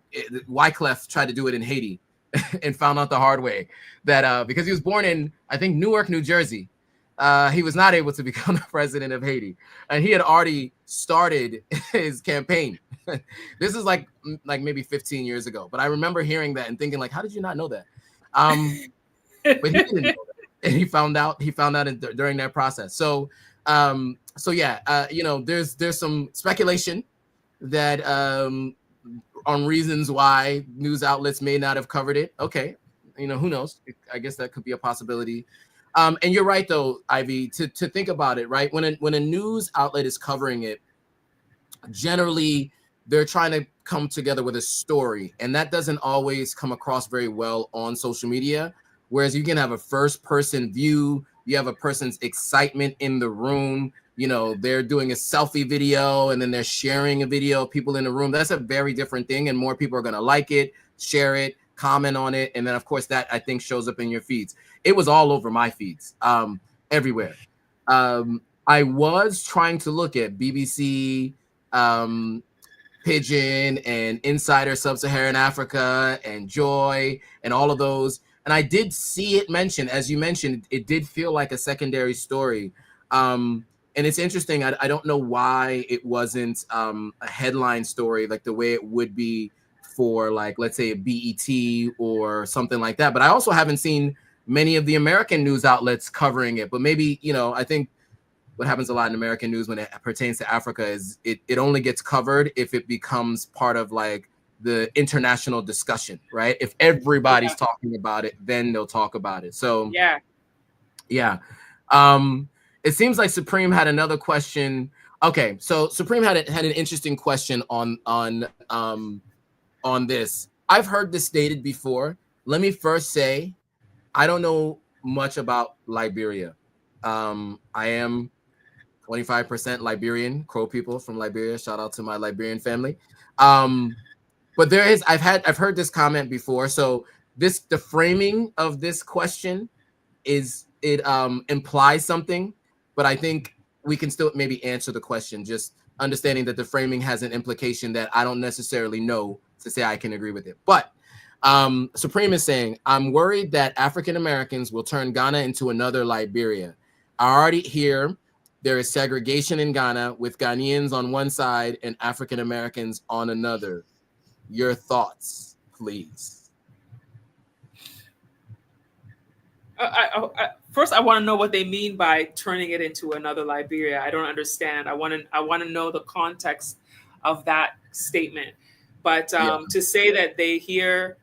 Wyclef tried to do it in Haiti and found out the hard way that because he was born in, I think, Newark, New Jersey, he was not able to become the president of Haiti, and he had already started his campaign. This is like maybe 15 years ago, but I remember hearing that and thinking, like, how did you not know that? But he didn't know that. And he found out during that process. So yeah, you know, there's some speculation that on reasons why news outlets may not have covered it. Okay, you know, who knows? I guess that could be a possibility. And you're right, though, Ivy, to think about it, right? When a news outlet is covering it, generally they're trying to come together with a story, and that doesn't always come across very well on social media. Whereas you can have a first-person view, you have a person's excitement in the room. You know, they're doing a selfie video and then they're sharing a video of people in the room. That's a very different thing, and more people are going to like it, share it, comment on it, and then of course that I think shows up in your feeds. It was all over my feeds, everywhere. I was trying to look at BBC, Pigeon, and Insider Sub-Saharan Africa, and Joy, and all of those. And I did see it mentioned, as you mentioned, it did feel like a secondary story. And it's interesting. I don't know why it wasn't a headline story like the way it would be for, like, let's say a BET or something like that. But I also haven't seen many of the American news outlets covering it. But maybe, you know, I think what happens a lot in American news when it pertains to Africa is it only gets covered if it becomes part of like the international discussion, right? If everybody's talking about it, then they'll talk about it. So yeah. It seems like Supreme had another question. Okay, so Supreme had an interesting question on this. I've heard this stated before. Let me first say, I don't know much about Liberia. I am 25% Liberian, Crow people from Liberia. Shout out to my Liberian family. But I've heard this comment before. So the framing of this question implies something, but I think we can still maybe answer the question, just understanding that the framing has an implication that I don't necessarily know to say I can agree with it. But Supreme is saying, I'm worried that African Americans will turn Ghana into another Liberia. I already hear there is segregation in Ghana with Ghanaians on one side and African Americans on another. Your thoughts, please. First, I want to know what they mean by turning it into another Liberia. I don't understand. I want to know the context of that statement. But to say that they hear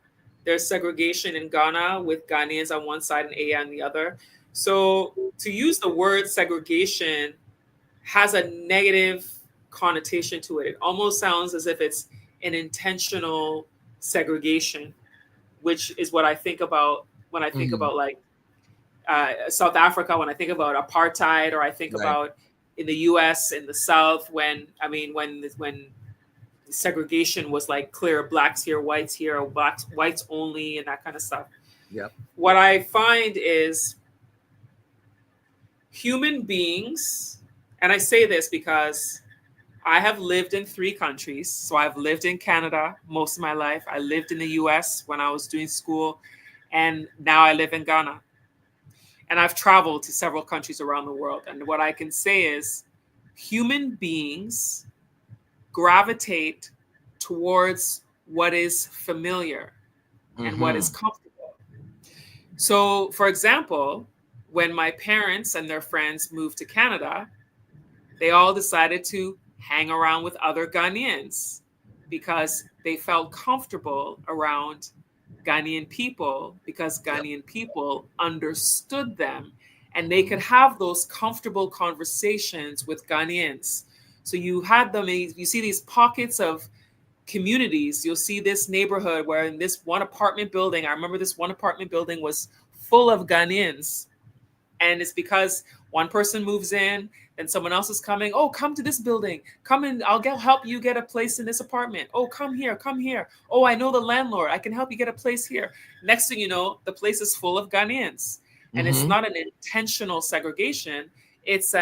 there's segregation in Ghana with Ghanaians on one side and AA on the other. So to use the word segregation has a negative connotation to it. It almost sounds as if it's an intentional segregation, which is what I think about when I think about like South Africa, when I think about apartheid, or I think about in the U.S. in the South when segregation was like clear, blacks here, whites here, or whites only, and that kind of stuff. Yep. What I find is human beings, and I say this because I have lived in 3 countries. So I've lived in Canada most of my life. I lived in the U.S. when I was doing school, and now I live in Ghana. And I've traveled to several countries around the world. And what I can say is human beings gravitate towards what is familiar and what is comfortable. So, for example, when my parents and their friends moved to Canada, they all decided to hang around with other Ghanaians because they felt comfortable around Ghanaian people because Ghanaian people understood them and they could have those comfortable conversations with Ghanaians. So you see these pockets of communities. You'll see this neighborhood where in this one apartment building, I remember this one apartment building was full of Ghanaians. And it's because one person moves in and someone else is coming. Oh, come to this building. Come in. I'll help you get a place in this apartment. Oh, come here. Come here. Oh, I know the landlord. I can help you get a place here. Next thing you know, the place is full of Ghanaians. And it's not an intentional segregation. It's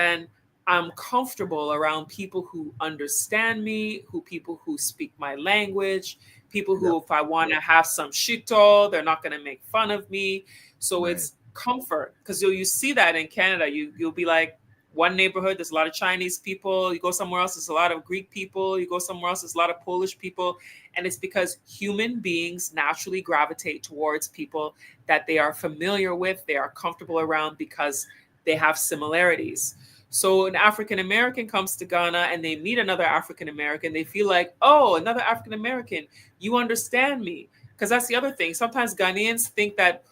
I'm comfortable around people who understand me, people who speak my language, people who, if I want to have some shito, they're not going to make fun of me. So it's comfort, because you see that in Canada. You'll be like, one neighborhood, there's a lot of Chinese people. You go somewhere else, there's a lot of Greek people. You go somewhere else, there's a lot of Polish people. And it's because human beings naturally gravitate towards people that they are familiar with, they are comfortable around because they have similarities. So an African American comes to Ghana and they meet another African American. They feel like, oh, another African American, you understand me. Because that's the other thing. Sometimes Ghanaians think that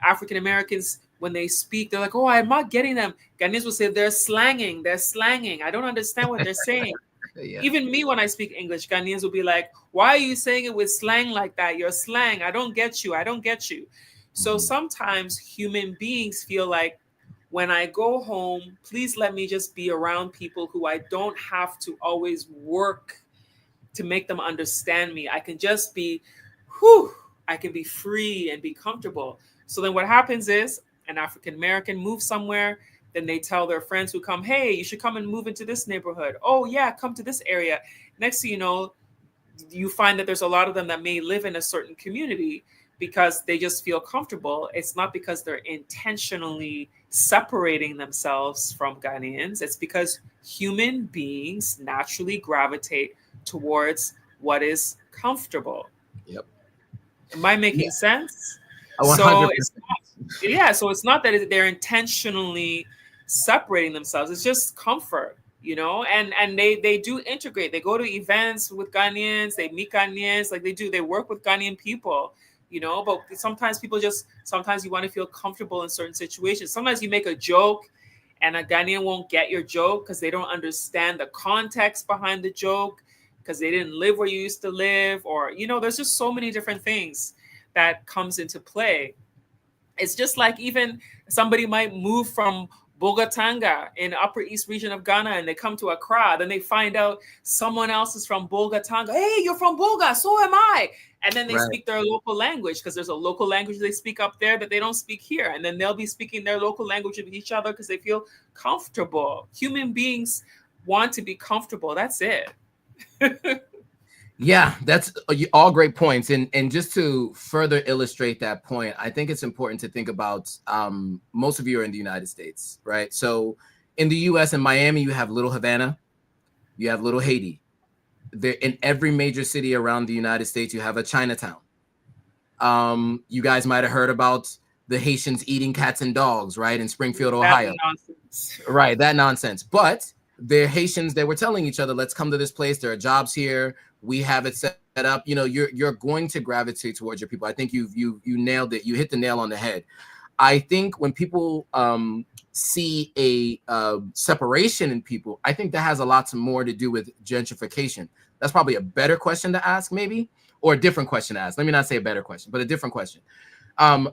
African Americans, when they speak, they're like, oh, I'm not getting them. Ghanaians will say they're slanging. I don't understand what they're saying. Even me, when I speak English, Ghanaians will be like, why are you saying it with slang like that? You're slang. I don't get you. So sometimes human beings feel like, when I go home, please let me just be around people who I don't have to always work to make them understand me. I can just be, I can be free and be comfortable. So then what happens is an African American moves somewhere, then they tell their friends who come, hey, you should come and move into this neighborhood. Oh yeah, come to this area. Next thing you know, you find that there's a lot of them that may live in a certain community because they just feel comfortable. It's not because they're intentionally separating themselves from Ghanaians. It's because human beings naturally gravitate towards what is comfortable. Yep. Am I making sense? 100%. So it's not that they're intentionally separating themselves. It's just comfort, and they do integrate. They go to events with Ghanaians, they meet Ghanaians, like they work with Ghanaian people, but sometimes you want to feel comfortable in certain situations. Sometimes you make a joke and a Ghanaian won't get your joke because they don't understand the context behind the joke, because they didn't live where you used to live, or, you know, there's just so many different things that comes into play. It's just like even somebody might move from Bolgatanga in the Upper East region of Ghana, and they come to Accra, then they find out someone else is from Bolgatanga. Hey, you're from Bolga, so am I. And then they speak their local language, because there's a local language they speak up there that they don't speak here. And then they'll be speaking their local language with each other because they feel comfortable. Human beings want to be comfortable. That's it. Yeah, that's all great points. And just to further illustrate that point, I think it's important to think about most of you are in the United States, right? So in the US, in Miami, you have Little Havana, you have Little Haiti. There, in every major city around the United States, you have a Chinatown. You guys might have heard about the Haitians eating cats and dogs, right? In Springfield, Ohio. Right, that nonsense. But they're Haitians that were telling each other, let's come to this place. There are jobs here. We have it set up. You know, you're going to gravitate towards your people. I think you nailed it. You hit the nail on the head. I think when people see a separation in people, I think that has a lot more to do with gentrification. That's probably a better question to ask, maybe, or a different question to ask. Let me not say a better question, but a different question.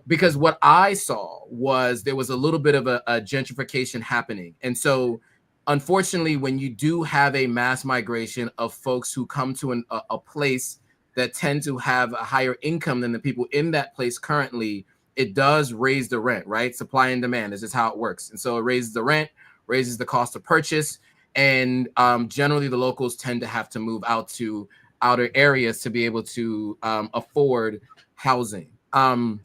Because what I saw was there was a little bit of a gentrification happening. And so unfortunately, when you do have a mass migration of folks who come to a place that tend to have a higher income than the people in that place currently, it does raise the rent, right? Supply and demand. This is how it works. And so it raises the rent, raises the cost of purchase. And generally, the locals tend to have to move out to outer areas to be able to afford housing. Can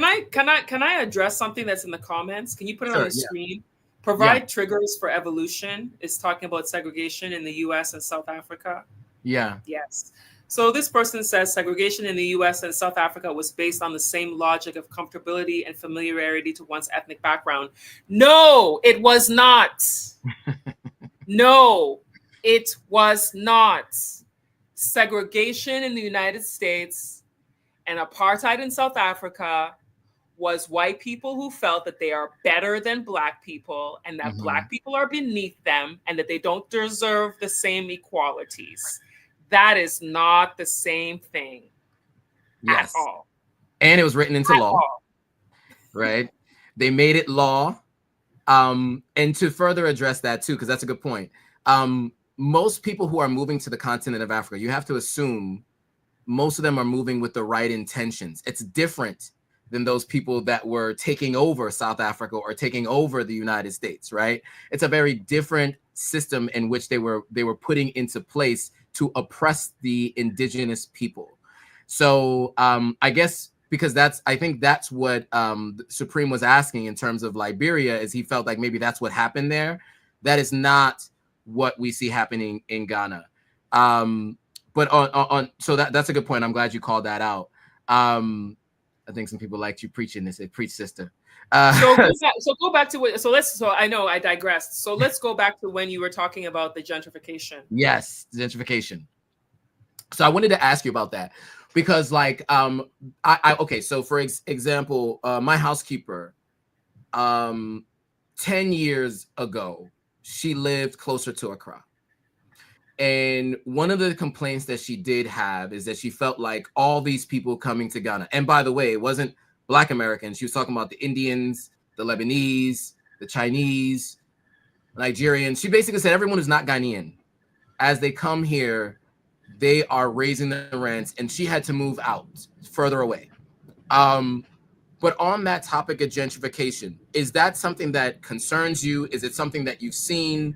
I address something that's in the comments? Can you put it on the screen? Provide triggers for evolution is talking about segregation in the US and South Africa. Yeah. Yes. So this person says segregation in the US and South Africa was based on the same logic of comfortability and familiarity to one's ethnic background. No, it was not. No, it was not. Segregation in the United States and apartheid in South Africa was white people who felt that they are better than black people and that black people are beneath them and that they don't deserve the same equalities. That is not the same thing at all. And it was written into law, right? They made it law. And to further address that too, because that's a good point. Most people who are moving to the continent of Africa, you have to assume most of them are moving with the right intentions. It's different than those people that were taking over South Africa or taking over the United States, right? It's a very different system in which they were putting into place to oppress the indigenous people. So I guess because I think that's what Supreme was asking in terms of Liberia, is he felt like maybe that's what happened there. That is not what we see happening in Ghana. But so that's a good point. I'm glad you called that out. I think some people liked you preaching this. Preach, sister. So go back to what. So I know I digressed. So let's go back to when you were talking about the gentrification. Yes, gentrification. So I wanted to ask you about that because, like, okay. So for example, my housekeeper, 10 years ago, she lived closer to Accra. And one of the complaints that she did have is that she felt like all these people coming to Ghana, and by the way, it wasn't Black Americans. She was talking about the Indians, the Lebanese, the Chinese, Nigerians. She basically said everyone who's not Ghanaian, as they come here, they are raising the rents, and she had to move out further away. But on that topic of gentrification, is that something that concerns you? Is it something that you've seen?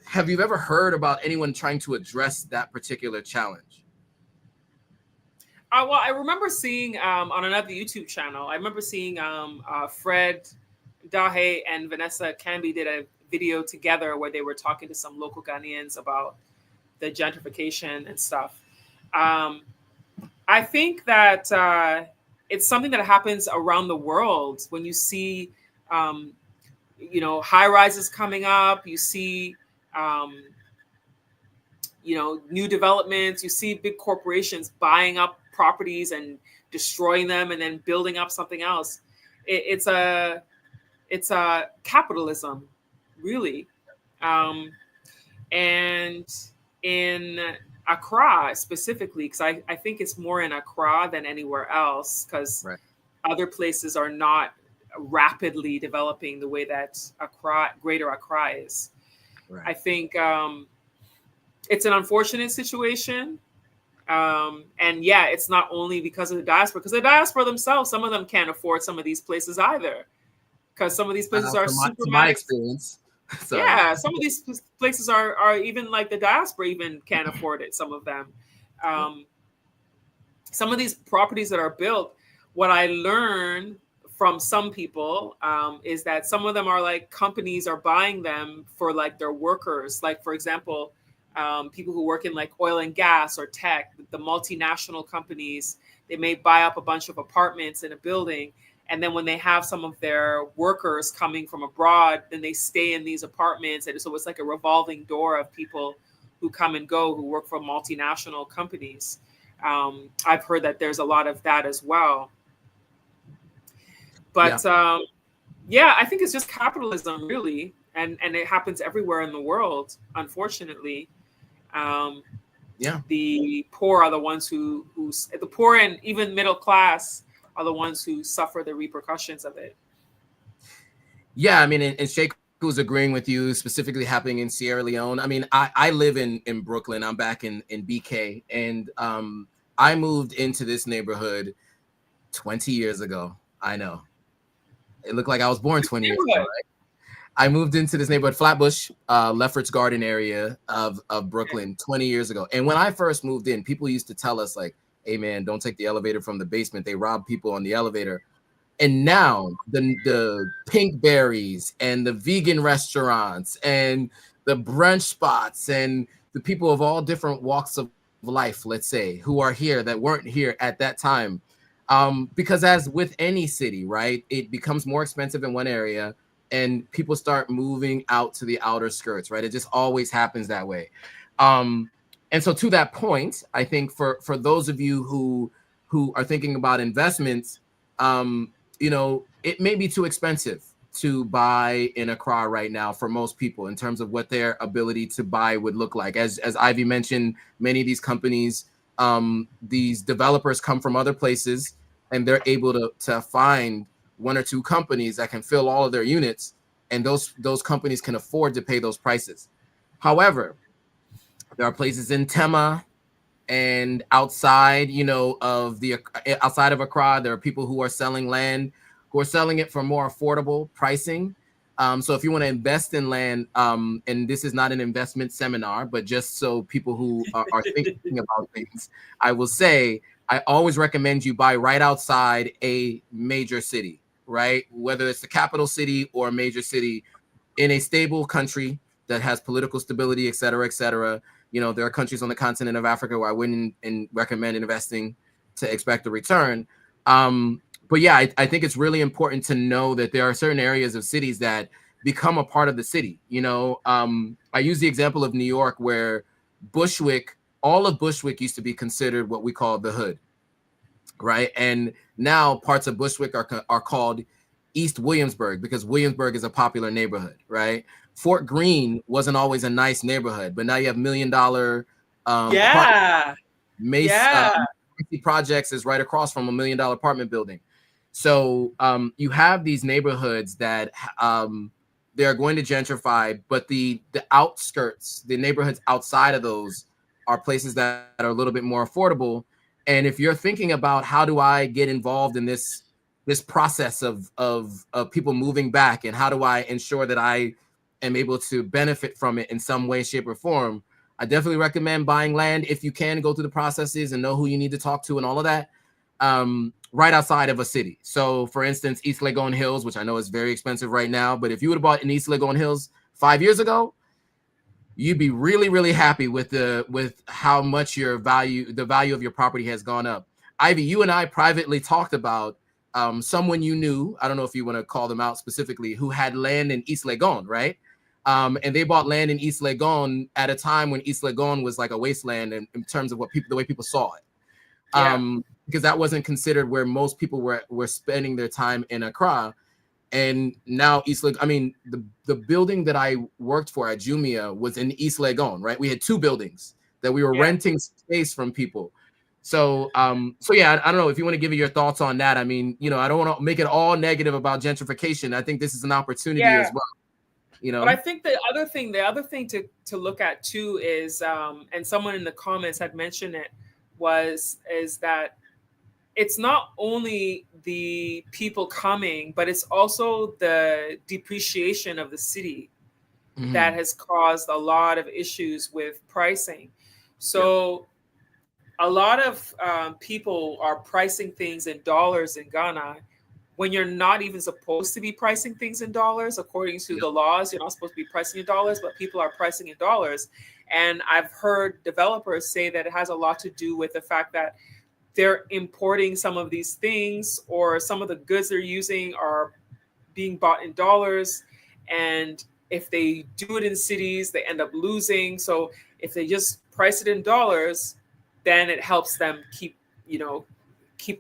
Have you ever heard about anyone trying to address that particular challenge? Well, I remember seeing on another YouTube channel, I remember seeing Fred Dahe and Vanessa Camby did a video together where they were talking to some local Ghanaians about the gentrification and stuff. I think that it's something that happens around the world when you see, high rises coming up, you see, new developments, you see big corporations buying up properties and destroying them and then building up something else. It's a It's capitalism, really. And in Accra specifically, because I think it's more in Accra than anywhere else, because Right. other places are not rapidly developing the way that Greater Accra is. Right. I think it's an unfortunate situation. And yeah, it's not only because of the diaspora, because the diaspora themselves, some of them can't afford some of these places either, because some of these places are super from my experience. Sorry. Yeah, some of these places are even like the diaspora even can't afford it. Some of them, some of these properties that are built. What I learned from some people is that some of them are like companies are buying them for like their workers. Like for example, people who work in like oil and gas or tech, the multinational companies, they may buy up a bunch of apartments in a building. And then when they have some of their workers coming from abroad, then they stay in these apartments. And so it's like a revolving door of people who come and go, who work for multinational companies. I've heard that there's a lot of that as well. But yeah, I think it's just capitalism, really. And it happens everywhere in the world, unfortunately. The poor are the ones who the poor and even middle class are the ones who suffer the repercussions of it. Yeah, I mean, and Sheikh was agreeing with you, specifically happening in Sierra Leone. I mean, I live in Brooklyn. I'm back in BK, and I moved into this neighborhood 20 years ago. I know. It looked like I was born 20 years ago, right? I moved into this neighborhood, Flatbush, Lefferts Garden area of Brooklyn 20 years ago. And when I first moved in, people used to tell us like, hey man, don't take the elevator from the basement. They rob people on the elevator. And now the pink berries and the vegan restaurants and the brunch spots and the people of all different walks of life, let's say, who are here that weren't here at that time. Because as with any city, right, it becomes more expensive in one area and people start moving out to the outer skirts, right? It just always happens that way. And so to that point, I think for those of you who are thinking about investments, you know, it may be too expensive to buy in Accra right now for most people in terms of what their ability to buy would look like. As Ivy mentioned, many of these companies, these developers come from other places and they're able to find one or two companies that can fill all of their units, and those companies can afford to pay those prices. However, there are places in Tema and outside, you know, outside of Accra, there are people who are selling land, who are selling it for more affordable pricing. So if you want to invest in land, and this is not an investment seminar, but just so people who are thinking about things, I will say, I always recommend you buy right outside a major city, right? Whether it's the capital city or a major city in a stable country that has political stability, et cetera, et cetera. You know, there are countries on the continent of Africa where I wouldn't recommend investing to expect a return. But yeah, I think it's really important to know that there are certain areas of cities that become a part of the city. You know, I use the example of New York, where Bushwick, all of Bushwick used to be considered what we call the hood, right? And now parts of Bushwick are called East Williamsburg because Williamsburg is a popular neighborhood, right? Fort Greene wasn't always a nice neighborhood, but now you have $1 million Macy Projects is right across from $1 million apartment building. So you have these neighborhoods that they're going to gentrify, but the outskirts, the neighborhoods outside of those are places that are a little bit more affordable. And if you're thinking about how do I get involved in this process of people moving back, and how do I ensure that I am able to benefit from it in some way, shape, or form, I definitely recommend buying land if you can go through the processes and know who you need to talk to and all of that, right outside of a city. So for instance, East Legon Hills, which I know is very expensive right now, but if you would have bought in East Legon Hills 5 years ago, you'd be really, really happy with how much the value of your property has gone up. Ivy, you and I privately talked about someone you knew, I don't know if you want to call them out specifically, who had land in East Legon, right? And they bought land in East Legon at a time when East Legon was like a wasteland in terms of the way people saw it. Because that wasn't considered where most people were spending their time in Accra. And now the building that I worked for at Jumia was in East Legon, right? We had two buildings that we were renting space from people. So yeah, I don't know if you want to give me your thoughts on that. I mean, I don't want to make it all negative about gentrification. I think this is an opportunity as well. But I think the other thing to look at too is, and someone in the comments had mentioned it, is that it's not only the people coming, but it's also the depreciation of the city that has caused a lot of issues with pricing. So a lot of people are pricing things in dollars in Ghana when you're not even supposed to be pricing things in dollars. According to the laws, you're not supposed to be pricing in dollars, but people are pricing in dollars. And I've heard developers say that it has a lot to do with the fact that they're importing some of these things, or some of the goods they're using are being bought in dollars. And if they do it in cities, they end up losing. So if they just price it in dollars, then it helps them keep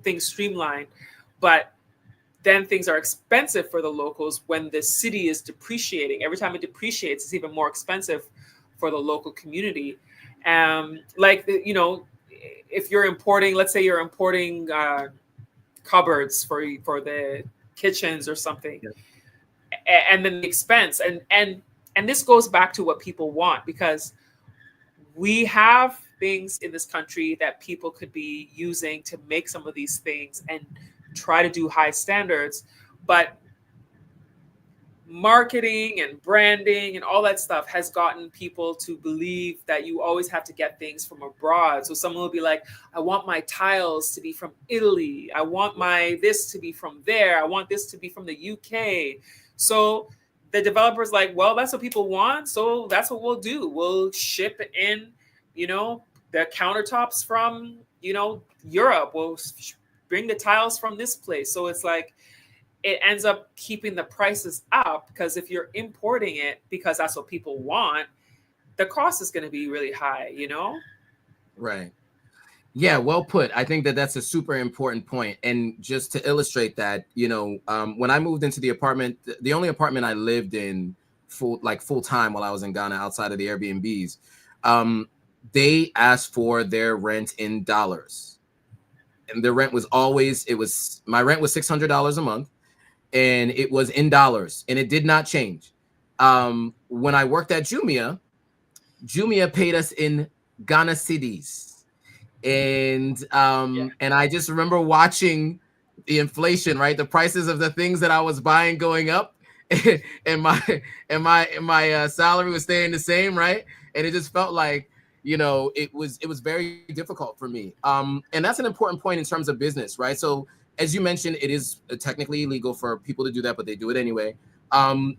things streamlined. But then things are expensive for the locals when the city is depreciating. Every time it depreciates, it's even more expensive for the local community. If you're importing, let's say you're importing cupboards for the kitchens or something, and then the expense, and this goes back to what people want, because we have things in this country that people could be using to make some of these things and try to do high standards, but marketing and branding and all that stuff has gotten people to believe that you always have to get things from abroad. So someone will be like, I want my tiles to be from Italy. I want my this to be from there. I want this to be from the UK. So the developer's like, well, that's what people want. So that's what we'll do. We'll ship in, the countertops from, Europe. We'll bring the tiles from this place. So it's like, it ends up keeping the prices up, because if you're importing it because that's what people want, the cost is going to be really high, Right. Yeah, well put. I think that that's a super important point. And just to illustrate that, when I moved into the apartment, the only apartment I lived in full time while I was in Ghana, outside of the Airbnbs, they asked for their rent in dollars. And the rent was my rent was $600 a month. And it was in dollars, and it did not change. When I worked at Jumia paid us in Ghana cedis, and I just remember watching the inflation, right? The prices of the things that I was buying going up, and my salary was staying the same, right? And it just felt like it was very difficult for me. And that's an important point in terms of business, right? So, as you mentioned, it is technically illegal for people to do that, but they do it anyway.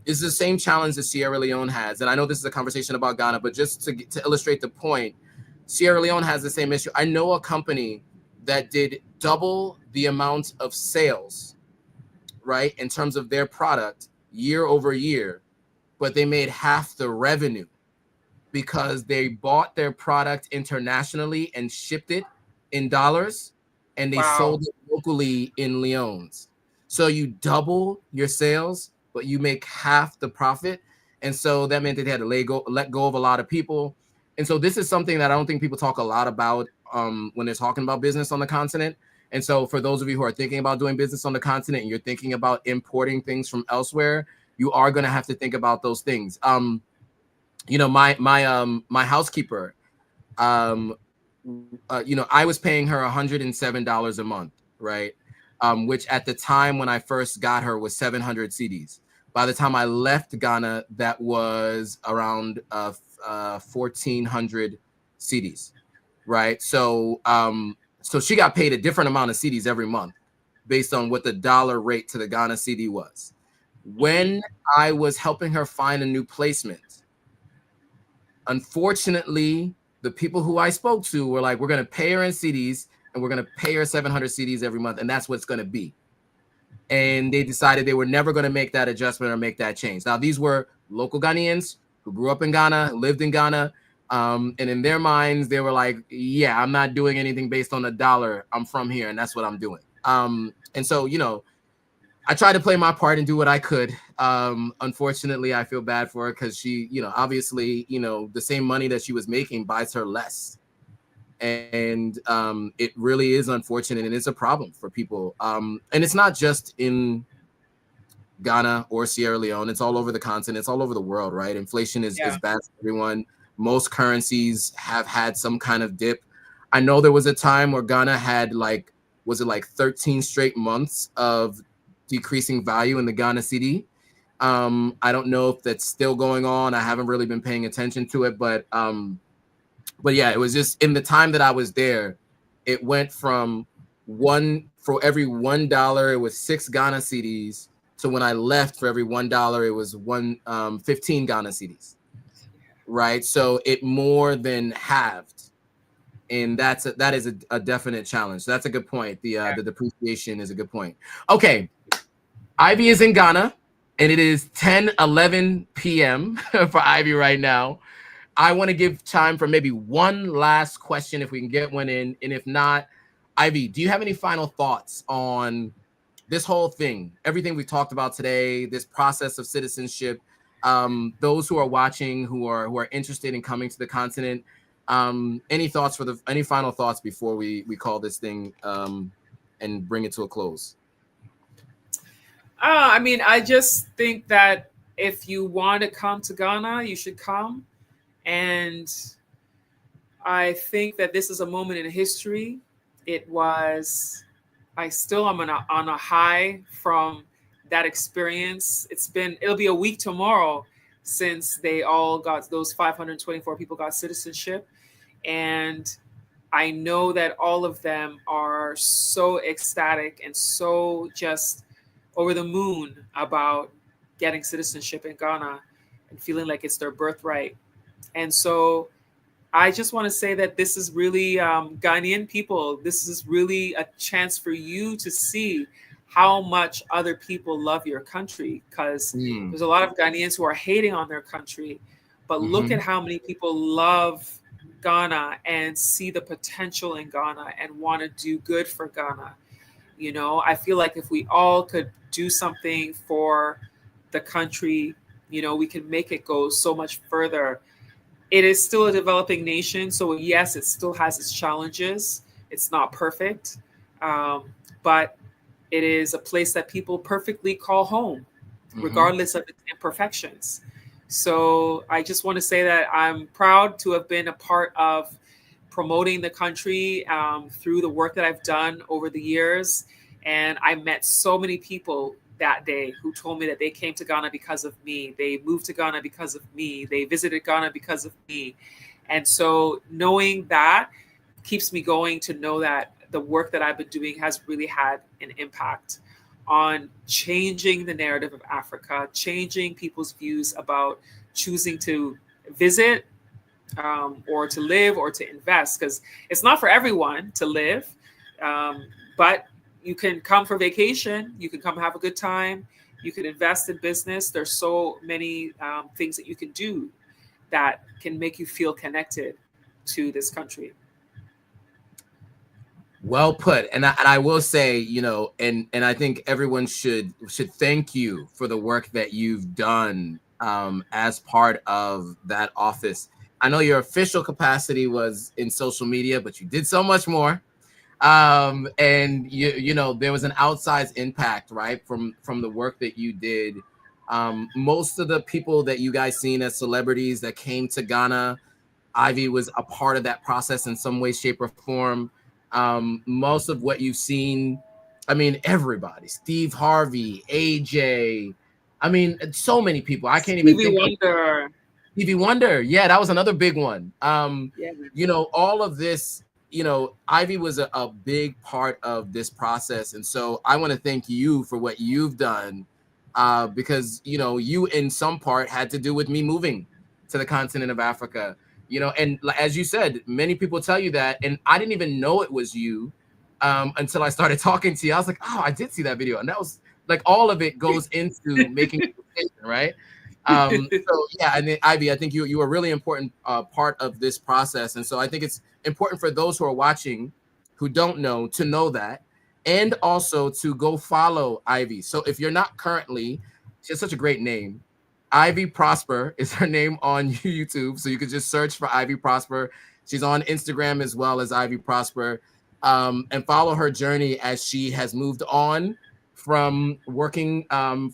It's the same challenge that Sierra Leone has. And I know this is a conversation about Ghana, but just to illustrate the point, Sierra Leone has the same issue. I know a company that did double the amount of sales, right, in terms of their product year over year, but they made half the revenue because they bought their product internationally and shipped it in dollars, and they sold it locally in leones. So you double your sales, but you make half the profit. And so that meant that they had to let go of a lot of people. And so this is something that I don't think people talk a lot about when they're talking about business on the continent. And so for those of you who are thinking about doing business on the continent and you're thinking about importing things from elsewhere, you are going to have to think about those things. My housekeeper, I was paying her $107 a month, right? Which at the time when I first got her was 700 cedis. By the time I left Ghana, that was around 1,400 cedis, right? So she got paid a different amount of cedis every month based on what the dollar rate to the Ghana cedi was. When I was helping her find a new placement, unfortunately, the people who I spoke to were like, we're going to pay her in cedis and we're going to pay her 700 cedis every month. And that's what it's going to be. And they decided they were never going to make that adjustment or make that change. Now, these were local Ghanaians who grew up in Ghana, lived in Ghana. And in their minds, they were like, yeah, I'm not doing anything based on the dollar. I'm from here and that's what I'm doing. And so, I tried to play my part and do what I could. Unfortunately, I feel bad for her because she, obviously, the same money that she was making buys her less. And it really is unfortunate, and it's a problem for people. And it's not just in Ghana or Sierra Leone. It's all over the continent. It's all over the world, right? Inflation is bad for everyone. Most currencies have had some kind of dip. I know there was a time where Ghana had was it 13 straight months of decreasing value in the Ghana cedi. I don't know if that's still going on. I haven't really been paying attention to it, but yeah, it was just in the time that I was there, it went from for every $1, it was 6 Ghana cedis. So when I left, for every $1, it was 15 Ghana cedis, right? So it more than halved, and that is a definite challenge. So that's a good point. The depreciation is a good point. Okay, Ivy is in Ghana, and it is 10:11 p.m. for Ivy right now. I want to give time for maybe one last question if we can get one in, and if not, Ivy, do you have any final thoughts on this whole thing, everything we talked about today, this process of citizenship, those who are watching, who are interested in coming to the continent, any final thoughts before we call this thing and bring it to a close? I mean, I just think that if you want to come to Ghana, you should come. And I think that this is a moment in history. I still am on a high from that experience. It'll be a week tomorrow since those 524 people got citizenship. And I know that all of them are so ecstatic and so just over the moon about getting citizenship in Ghana and feeling like it's their birthright. And so I just want to say that this is really Ghanaian people. This is really a chance for you to see how much other people love your country, because there's a lot of Ghanaians who are hating on their country. But look at how many people love Ghana and see the potential in Ghana and want to do good for Ghana. I feel like if we all could do something for the country, we can make it go so much further. It is still a developing nation, so yes, it still has its challenges. It's not perfect, but it is a place that people perfectly call home, regardless of its imperfections. So I just want to say that I'm proud to have been a part of promoting the country through the work that I've done over the years. And I met so many people that day who told me that they came to Ghana because of me. They moved to Ghana because of me. They visited Ghana because of me. And so knowing that keeps me going, to know that the work that I've been doing has really had an impact on changing the narrative of Africa, changing people's views about choosing to visit or to live or to invest, because it's not for everyone to live, but you can come for vacation, you can come have a good time, you can invest in business. There's so many things that you can do that can make you feel connected to this country. Well put. And I will say, and I think everyone should thank you for the work that you've done as part of that office. I know your official capacity was in social media, but you did so much more. And there was an outsized impact, right, from the work that you did. Most of the people that you guys seen as celebrities that came to Ghana, Ivy was a part of that process in some way, shape, or form. Most of what you've seen, I mean, everybody, Steve Harvey, AJ, I mean, so many people. I can't even think. Stevie Wonder. Yeah, that was another big one. All of this, Ivy was a big part of this process. And so I want to thank you for what you've done, because, you in some part had to do with me moving to the continent of Africa. And as you said, many people tell you that, and I didn't even know it was you until I started talking to you. I was like, oh, I did see that video. And that was like, all of it goes into making a decision, right? So yeah, and then, Ivy, I think you were a really important part of this process. And so I think it's important for those who are watching who don't know to know that. and also to go follow Ivy. So if you're not currently, she has such a great name. Ivy Prosper is her name on YouTube. So you could just search for Ivy Prosper. She's on Instagram as well as Ivy Prosper, and follow her journey as she has moved on from working on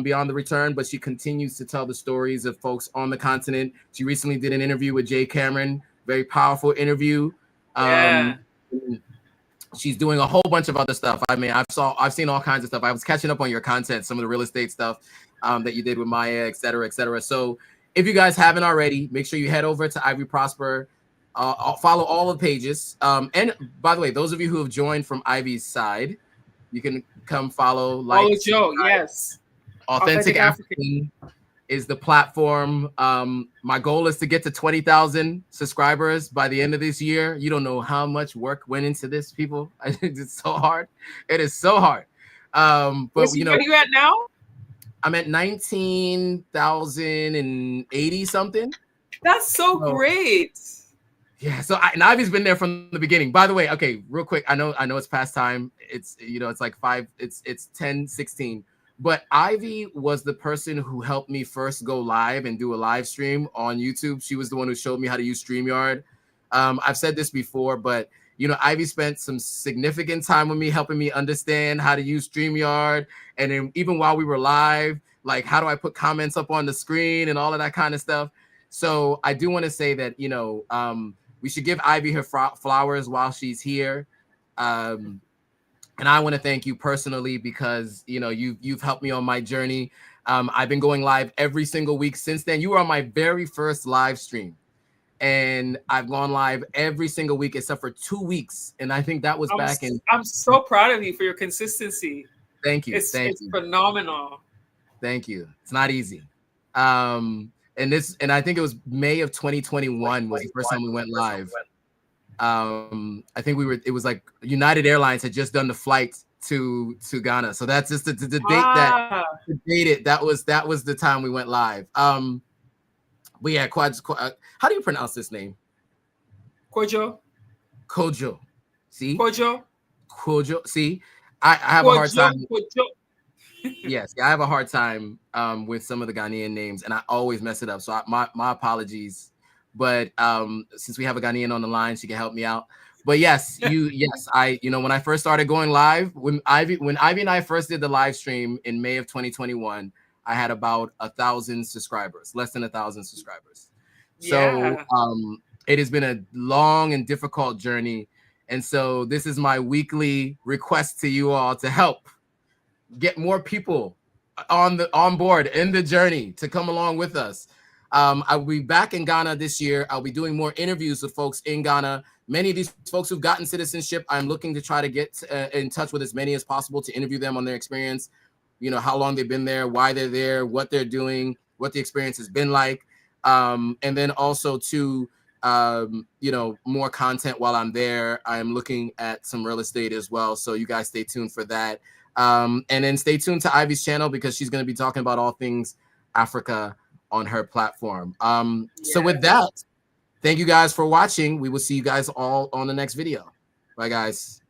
Beyond the Return, but she continues to tell the stories of folks on the continent. She recently did an interview with Jay Cameron, very powerful interview. Yeah. She's doing a whole bunch of other stuff. I mean, I've seen all kinds of stuff. I was catching up on your content, some of the real estate stuff that you did with Maya, et cetera, et cetera. So if you guys haven't already, make sure you head over to Ivy Prosper, follow all the pages. And by the way, those of you who have joined from Ivy's side, you can come follow. Oh, Joe, yes. Authentic African is the platform. My goal is to get to 20,000 subscribers by the end of this year. You don't know how much work went into this, people. It's so hard. It is so hard. But you know, where are you at now? I'm at 19,080 something. That's so great. Yeah. So and Ivy's been there from the beginning. By the way, okay, real quick. I know it's past time. It's, you know, it's like 10:16. But Ivy was the person who helped me first go live and do a live stream on YouTube. She was the one who showed me how to use StreamYard. I've said this before, but you know, Ivy spent some significant time with me, helping me understand how to use StreamYard. And then even while we were live, like, how do I put comments up on the screen and all of that kind of stuff. So I do want to say that, you know, we should give Ivy her flowers while she's here. And I want to thank you personally because, you know, you've helped me on my journey. I've been going live every single week since then. You were on my very first live stream, and I've gone live every single week except for 2 weeks. And I think that was back in. I'm so proud of you for your consistency. Thank you. It's you. phenomenal. Thank you. It's not easy. And I think it was May of 2021 was the first time we went live. I think it was like United Airlines had just done the flight to Ghana. So that's just the date that was the time we went live. But yeah, how do you pronounce this name? Kojo. See? Kojo. See? I have a hard time. Kojo. Yes, I have a hard time with some of the Ghanaian names, and I always mess it up. So my apologies. But since we have a Ghanaian on the line, she can help me out. But yes, when I first started going live, when Ivy and I first did the live stream in May of 2021, I had about 1,000 subscribers, less than 1,000 subscribers. Yeah. So it has been a long and difficult journey. And so this is my weekly request to you all to help get more people on board in the journey to come along with us. I'll be back in Ghana this year. I'll be doing more interviews with folks in Ghana. Many of these folks who've gotten citizenship, I'm looking to try to get in touch with as many as possible to interview them on their experience, you know, how long they've been there, why they're there, what they're doing, what the experience has been like. And then also to, you know, more content while I'm there. I'm looking at some real estate as well. So you guys stay tuned for that. And then stay tuned to Ivy's channel because she's going to be talking about all things Africa on her platform. So with that, thank you guys for watching. We will see you guys all on the next video. Bye, guys.